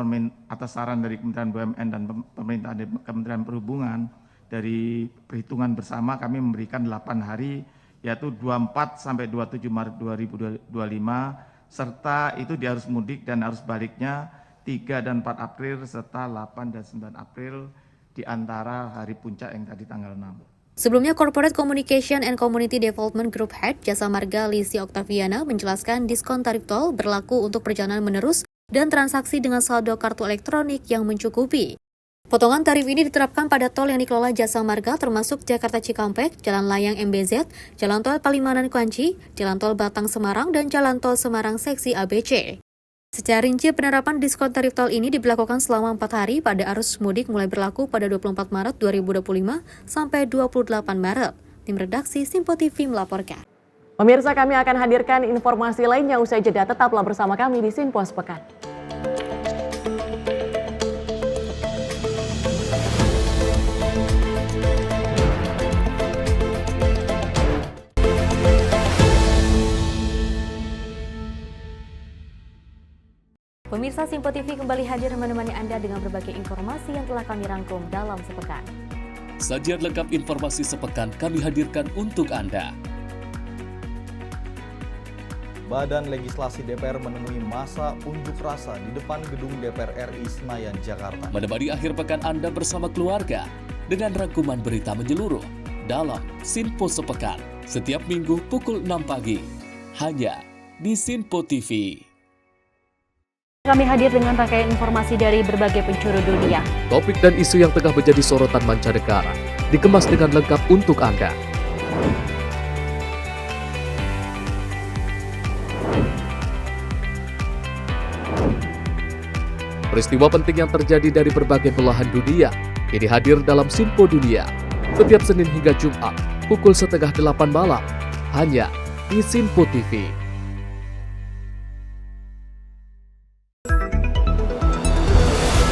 saran dari Kementerian BUMN dan pemerintah Kementerian Perhubungan, dari perhitungan bersama kami memberikan 8 hari, yaitu 24 sampai 27 Maret 2025, serta itu di arus mudik dan arus baliknya 3 dan 4 April, serta 8 dan 9 April di antara hari puncak yang tadi tanggal 6. Sebelumnya, Corporate Communication and Community Development Group Head Jasa Marga Lisi Oktaviana menjelaskan diskon tarif tol berlaku untuk perjalanan menerus dan transaksi dengan saldo kartu elektronik yang mencukupi. Potongan tarif ini diterapkan pada tol yang dikelola Jasa Marga termasuk Jakarta Cikampek, Jalan Layang MBZ, Jalan Tol Palimanan Kuanci, Jalan Tol Batang Semarang, dan Jalan Tol Semarang Seksi ABC. Secara rinci, penerapan diskon tarif tol ini diberlakukan selama 4 hari pada arus mudik mulai berlaku pada 24 Maret 2025 sampai 28 Maret. Tim redaksi Sinpo TV melaporkan. Pemirsa, kami akan hadirkan informasi lainnya usai jeda. Tetaplah bersama kami di Sinpo Sepekan. Pemirsa, Sinpo TV kembali hadir menemani Anda dengan berbagai informasi yang telah kami rangkum dalam sepekan. Sajian lengkap informasi sepekan kami hadirkan untuk Anda. Badan Legislasi DPR menemui masa unjuk rasa di depan gedung DPR RI Senayan, Jakarta. Menemani akhir pekan Anda bersama keluarga dengan rangkuman berita menyeluruh dalam Sinpo Sepekan setiap minggu pukul 6 pagi hanya di Sinpo TV. Kami hadir dengan rangkaian informasi dari berbagai penjuru dunia. Topik dan isu yang tengah menjadi sorotan mancanegara dikemas dengan lengkap untuk Anda. Peristiwa penting yang terjadi dari berbagai belahan dunia ini hadir dalam Sinpo Dunia setiap Senin hingga Jumat pukul 7:30 malam hanya di Sinpo TV.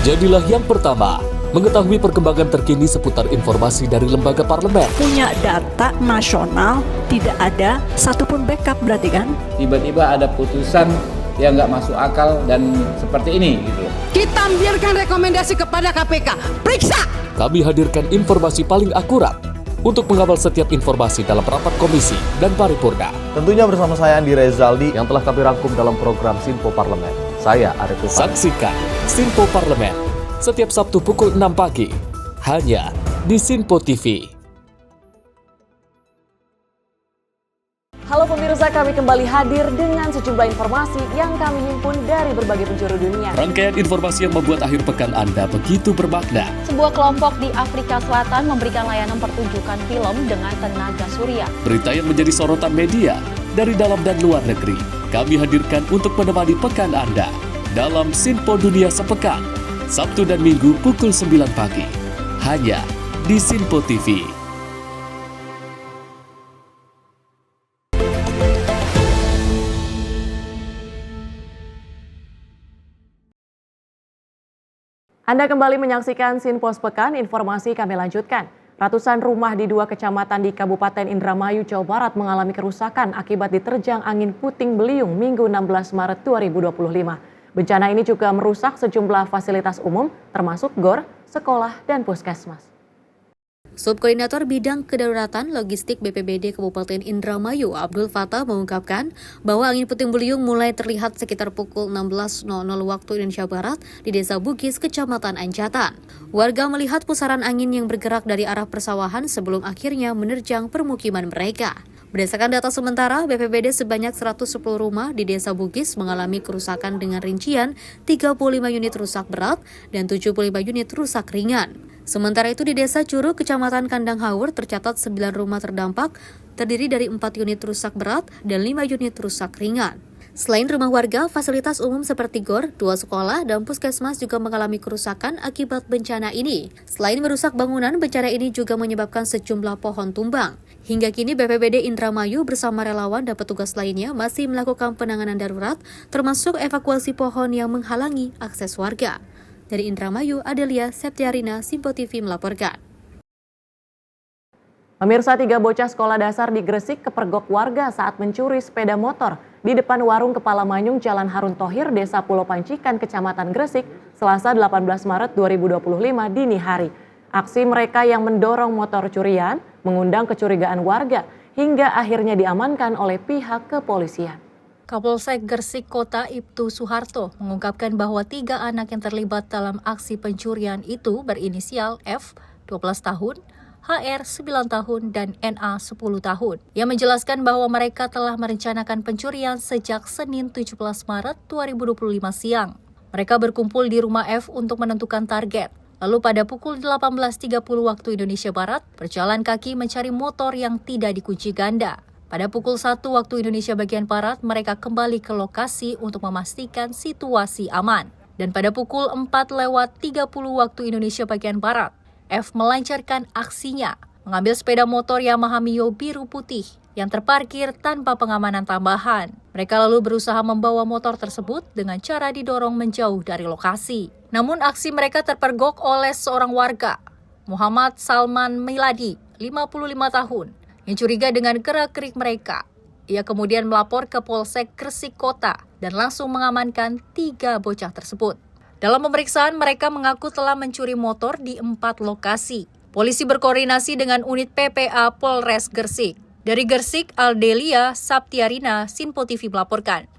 Jadilah yang pertama mengetahui perkembangan terkini seputar informasi dari lembaga parlemen. Punya data nasional, tidak ada satupun backup berarti kan? Tiba-tiba ada putusan yang nggak masuk akal dan seperti ini gitu. Kita ambilkan rekomendasi kepada KPK, periksa! Kami hadirkan informasi paling akurat untuk mengawal setiap informasi dalam rapat komisi dan paripurna. Tentunya bersama saya Andi Rezaldi yang telah kami rangkum dalam program Sinpo Parlemen. Saya Arif Tufan. Saksikan Sinpo Parlemen setiap Sabtu pukul 6 pagi hanya di Sinpo TV. Halo pemirsa, kami kembali hadir dengan sejumlah informasi yang kami himpun dari berbagai penjuru dunia. Rangkaian informasi yang membuat akhir pekan Anda begitu bermakna. Sebuah kelompok di Afrika Selatan memberikan layanan pertunjukan film dengan tenaga surya. Berita yang menjadi sorotan media dari dalam dan luar negeri kami hadirkan untuk menemani pekan Anda dalam Sinpo Dunia Sepekan, Sabtu dan Minggu pukul 9 pagi, hanya di Sinpo TV. Anda kembali menyaksikan Sinpos Pekan, informasi kami lanjutkan. Ratusan rumah di 2 kecamatan di Kabupaten Indramayu, Jawa Barat mengalami kerusakan akibat diterjang angin puting beliung Minggu 16 Maret 2025. Bencana ini juga merusak sejumlah fasilitas umum, termasuk GOR, sekolah, dan puskesmas. Subkoordinator Bidang Kedaruratan Logistik BPBD Kabupaten Indramayu, Abdul Fattah, mengungkapkan bahwa angin puting beliung mulai terlihat sekitar pukul 16.00 waktu Indonesia Barat di Desa Bugis, Kecamatan Ancatan. Warga melihat pusaran angin yang bergerak dari arah persawahan sebelum akhirnya menerjang permukiman mereka. Berdasarkan data sementara, BPBD sebanyak 110 rumah di Desa Bugis mengalami kerusakan dengan rincian 35 unit rusak berat dan 75 unit rusak ringan. Sementara itu di Desa Curug, Kecamatan Kandang Haur, tercatat 9 rumah terdampak, terdiri dari 4 unit rusak berat dan 5 unit rusak ringan. Selain rumah warga, fasilitas umum seperti GOR, 2 sekolah, dan puskesmas juga mengalami kerusakan akibat bencana ini. Selain merusak bangunan, bencana ini juga menyebabkan sejumlah pohon tumbang. Hingga kini BPBD Indramayu bersama relawan dan petugas lainnya masih melakukan penanganan darurat, termasuk evakuasi pohon yang menghalangi akses warga. Dari Indramayu, Adelia Septiarina, Simpo TV melaporkan. Pemirsa, 3 bocah sekolah dasar di Gresik kepergok warga saat mencuri sepeda motor di depan warung Kepala Manyung Jalan Harun Thohir, Desa Pulau Pancikan, Kecamatan Gresik, Selasa 18 Maret 2025 dini hari. Aksi mereka yang mendorong motor curian mengundang kecurigaan warga hingga akhirnya diamankan oleh pihak kepolisian. Kapolsek Gresik Kota Ibtu Suharto mengungkapkan bahwa 3 anak yang terlibat dalam aksi pencurian itu berinisial F, 12 tahun, HR 9 tahun, dan NA 10 tahun. Yang menjelaskan bahwa mereka telah merencanakan pencurian sejak Senin 17 Maret 2025 siang. Mereka berkumpul di rumah F untuk menentukan target. Lalu pada pukul 18.30 waktu Indonesia Barat, berjalan kaki mencari motor yang tidak dikunci ganda. Pada pukul 1 waktu Indonesia bagian Barat, mereka kembali ke lokasi untuk memastikan situasi aman. Dan pada pukul 4:30 waktu Indonesia bagian Barat, F melancarkan aksinya, mengambil sepeda motor Yamaha Mio biru putih yang terparkir tanpa pengamanan tambahan. Mereka lalu berusaha membawa motor tersebut dengan cara didorong menjauh dari lokasi. Namun aksi mereka terpergok oleh seorang warga, Muhammad Salman Miladi, 55 tahun, yang curiga dengan gerak-gerik mereka. Ia kemudian melapor ke Polsek Gresik Kota dan langsung mengamankan 3 bocah tersebut. Dalam pemeriksaan, mereka mengaku telah mencuri motor di 4 lokasi. Polisi berkoordinasi dengan unit PPA Polres Gresik. Dari Gresik, Adelia Septiarina, Sinpo TV melaporkan.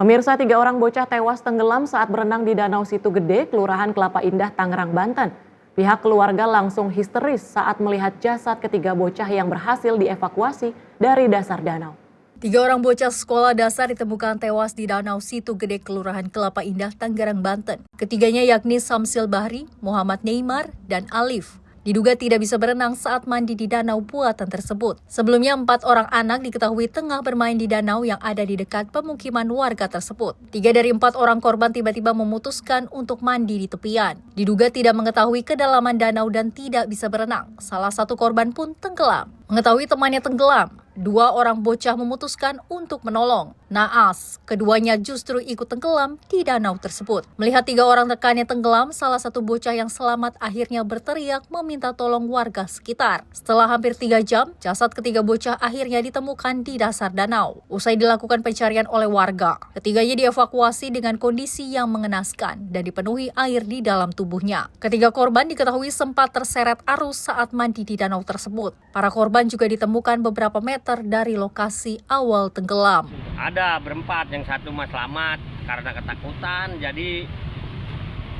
Pemirsa, 3 orang bocah tewas tenggelam saat berenang di Danau Situ Gede, Kelurahan Kelapa Indah, Tangerang, Banten. Pihak keluarga langsung histeris saat melihat jasad ketiga bocah yang berhasil dievakuasi dari dasar danau. 3 orang bocah sekolah dasar ditemukan tewas di Danau Situ Gede, Kelurahan Kelapa Indah, Tangerang, Banten. Ketiganya yakni Samsil Bahri, Muhammad Neymar, dan Alif. Diduga tidak bisa berenang saat mandi di danau buatan tersebut. Sebelumnya 4 orang anak diketahui tengah bermain di danau yang ada di dekat pemukiman warga tersebut. 3 dari 4 orang korban tiba-tiba memutuskan untuk mandi di tepian. Diduga tidak mengetahui kedalaman danau dan tidak bisa berenang. Salah satu korban pun tenggelam. Mengetahui temannya tenggelam, 2 orang bocah memutuskan untuk menolong. Naas, keduanya justru ikut tenggelam di danau tersebut. Melihat 3 orang rekannya tenggelam, salah satu bocah yang selamat akhirnya berteriak meminta tolong warga sekitar. Setelah hampir 3 jam, jasad ketiga bocah akhirnya ditemukan di dasar danau. Usai dilakukan pencarian oleh warga, ketiganya dievakuasi dengan kondisi yang mengenaskan dan dipenuhi air di dalam tubuhnya. Ketiga korban diketahui sempat terseret arus saat mandi di danau tersebut. Para korban juga ditemukan beberapa meter dari lokasi awal tenggelam. Ada berempat, yang satu mas selamat karena ketakutan, jadi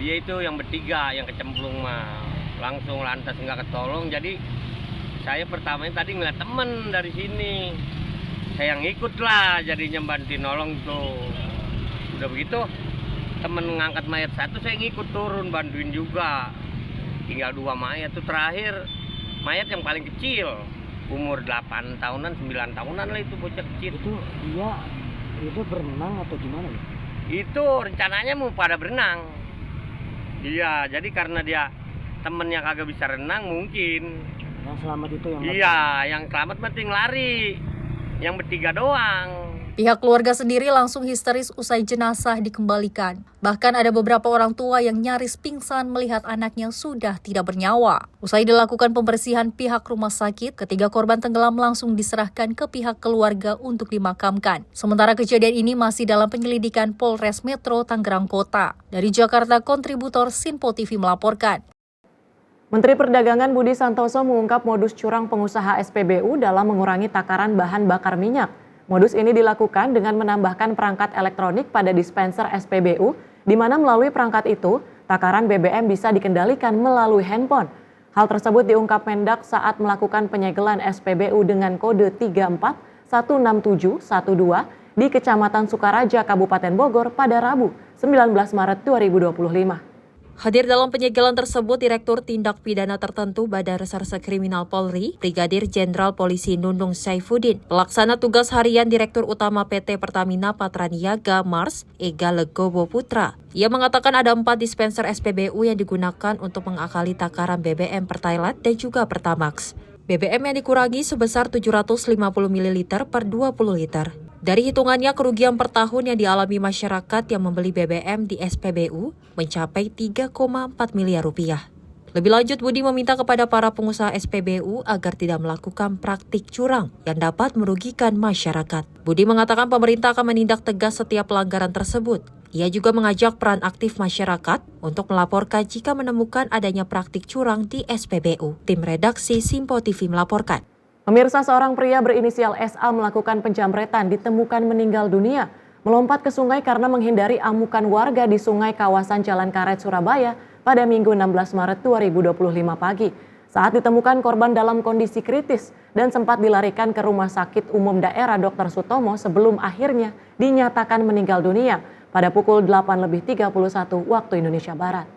dia itu yang bertiga yang kecemplung mah langsung lantas nggak ketolong. Jadi saya pertamanya tadi ngeliat temen dari sini, saya yang ikut lah jadinya bantuin nolong tuh. Udah begitu temen ngangkat mayat satu, saya ngikut turun bantuin juga. Tinggal 2 mayat tuh, terakhir mayat yang paling kecil, umur 8 tahunan, 9 tahunan lah, itu bocah kecil. Itu berenang atau gimana ya? Itu rencananya mau pada berenang. Iya, jadi karena dia temennya kagak bisa renang mungkin. Yang selamat itu yang... Iya, yang selamat penting lari. Yang bertiga doang. Pihak keluarga sendiri langsung histeris usai jenazah dikembalikan. Bahkan ada beberapa orang tua yang nyaris pingsan melihat anaknya sudah tidak bernyawa. Usai dilakukan pembersihan pihak rumah sakit, ketiga korban tenggelam langsung diserahkan ke pihak keluarga untuk dimakamkan. Sementara kejadian ini masih dalam penyelidikan Polres Metro Tangerang Kota. Dari Jakarta, kontributor Sinpo TV melaporkan. Menteri Perdagangan Budi Santoso mengungkap modus curang pengusaha SPBU dalam mengurangi takaran bahan bakar minyak. Modus ini dilakukan dengan menambahkan perangkat elektronik pada dispenser SPBU, di mana melalui perangkat itu, takaran BBM bisa dikendalikan melalui handphone. Hal tersebut diungkap Mendak saat melakukan penyegelan SPBU dengan kode 3416712 di Kecamatan Sukaraja, Kabupaten Bogor pada Rabu, 19 Maret 2025. Hadir dalam penyegelan tersebut Direktur Tindak Pidana Tertentu Badan Reserse Kriminal Polri, Brigadir Jenderal Polisi Nunung Saifuddin, Pelaksana Tugas Harian Direktur Utama PT Pertamina Patraniaga Mars, Ega Legowo Putra. Ia mengatakan ada 4 dispenser SPBU yang digunakan untuk mengakali takaran BBM Pertalite dan juga Pertamax. BBM yang dikurangi sebesar 750 ml per 20 liter. Dari hitungannya, kerugian per tahun yang dialami masyarakat yang membeli BBM di SPBU mencapai 3,4 miliar rupiah. Lebih lanjut, Budi meminta kepada para pengusaha SPBU agar tidak melakukan praktik curang yang dapat merugikan masyarakat. Budi mengatakan pemerintah akan menindak tegas setiap pelanggaran tersebut. Ia juga mengajak peran aktif masyarakat untuk melaporkan jika menemukan adanya praktik curang di SPBU. Tim redaksi Sinpo TV melaporkan. Pemirsa, seorang pria berinisial SA melakukan penjamretan ditemukan meninggal dunia. Melompat ke sungai karena menghindari amukan warga di sungai kawasan Jalan Karet, Surabaya pada Minggu 16 Maret 2025 pagi. Saat ditemukan korban dalam kondisi kritis dan sempat dilarikan ke Rumah Sakit Umum Daerah Dr. Sutomo sebelum akhirnya dinyatakan meninggal dunia pada pukul 8.31 waktu Indonesia Barat.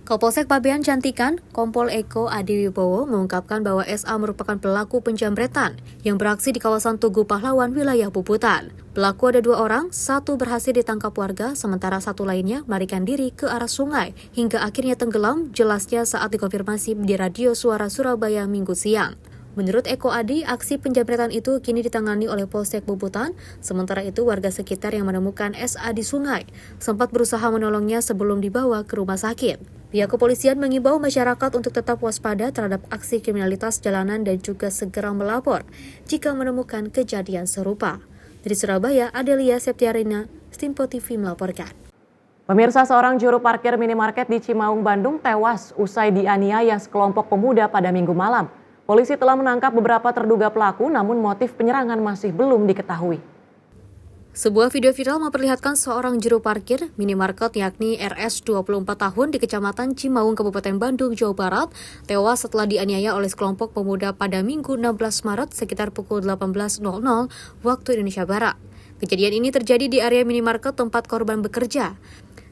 Kapolsek Pabean Cantikan, Kompol Eko Adiwibowo mengungkapkan bahwa SA merupakan pelaku penjamretan yang beraksi di kawasan Tugu Pahlawan, wilayah Puputan. Pelaku ada 2 orang, 1 berhasil ditangkap warga, sementara 1 lainnya melarikan diri ke arah sungai hingga akhirnya tenggelam, jelasnya saat dikonfirmasi di Radio Suara Surabaya Minggu siang. Menurut Eko Adi, aksi penjamretan itu kini ditangani oleh Polsek Puputan, sementara itu warga sekitar yang menemukan SA di sungai sempat berusaha menolongnya sebelum dibawa ke rumah sakit. Pihak kepolisian mengimbau masyarakat untuk tetap waspada terhadap aksi kriminalitas jalanan dan juga segera melapor jika menemukan kejadian serupa. Dari Surabaya, Adelia Septiarina, Sinpo TV melaporkan. Pemirsa, seorang juru parkir minimarket di Cimaung, Bandung tewas usai dianiaya sekelompok pemuda pada Minggu malam. Polisi telah menangkap beberapa terduga pelaku, namun motif penyerangan masih belum diketahui. Sebuah video viral memperlihatkan seorang juru parkir minimarket yakni RS 24 tahun di Kecamatan Cimaung, Kabupaten Bandung, Jawa Barat, tewas setelah dianiaya oleh sekelompok pemuda pada Minggu 16 Maret sekitar pukul 18.00 waktu Indonesia Barat. Kejadian ini terjadi di area minimarket tempat korban bekerja.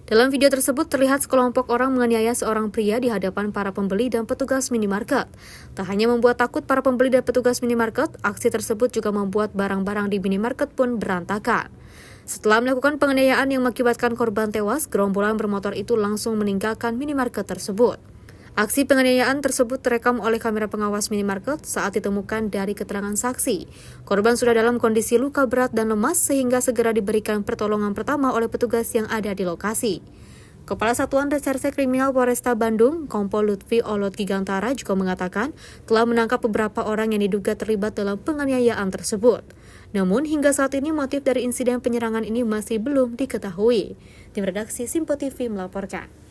Dalam video tersebut terlihat sekelompok orang menganiaya seorang pria di hadapan para pembeli dan petugas minimarket. Tak hanya membuat takut para pembeli dan petugas minimarket, aksi tersebut juga membuat barang-barang di minimarket pun berantakan. Setelah melakukan penganiayaan yang mengakibatkan korban tewas, gerombolan bermotor itu langsung meninggalkan minimarket tersebut. Aksi penganiayaan tersebut terekam oleh kamera pengawas minimarket saat ditemukan dari keterangan saksi. Korban sudah dalam kondisi luka berat dan lemas sehingga segera diberikan pertolongan pertama oleh petugas yang ada di lokasi. Kepala Satuan Reserse Kriminal Polresta Bandung, Kompol Lutfi Olot Gigantara juga mengatakan telah menangkap beberapa orang yang diduga terlibat dalam penganiayaan tersebut. Namun hingga saat ini motif dari insiden penyerangan ini masih belum diketahui. Tim redaksi Sinpo TV melaporkan.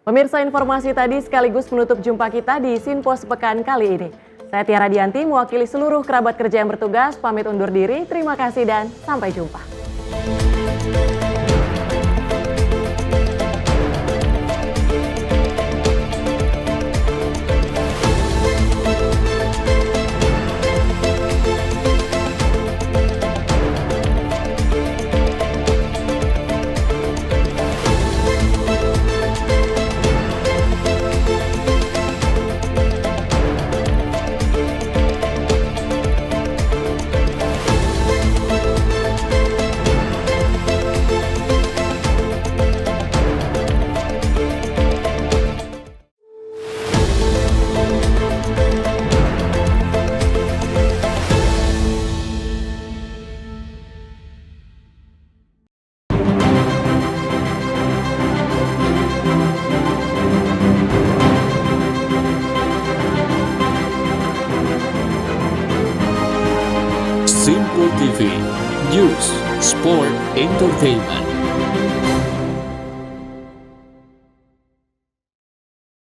Pemirsa, informasi tadi sekaligus menutup jumpa kita di Sinpo Sepekan kali ini. Saya Tiara Dianti, mewakili seluruh kerabat kerja yang bertugas, pamit undur diri. Terima kasih dan sampai jumpa. Simpo TV, News, Sport, Entertainment.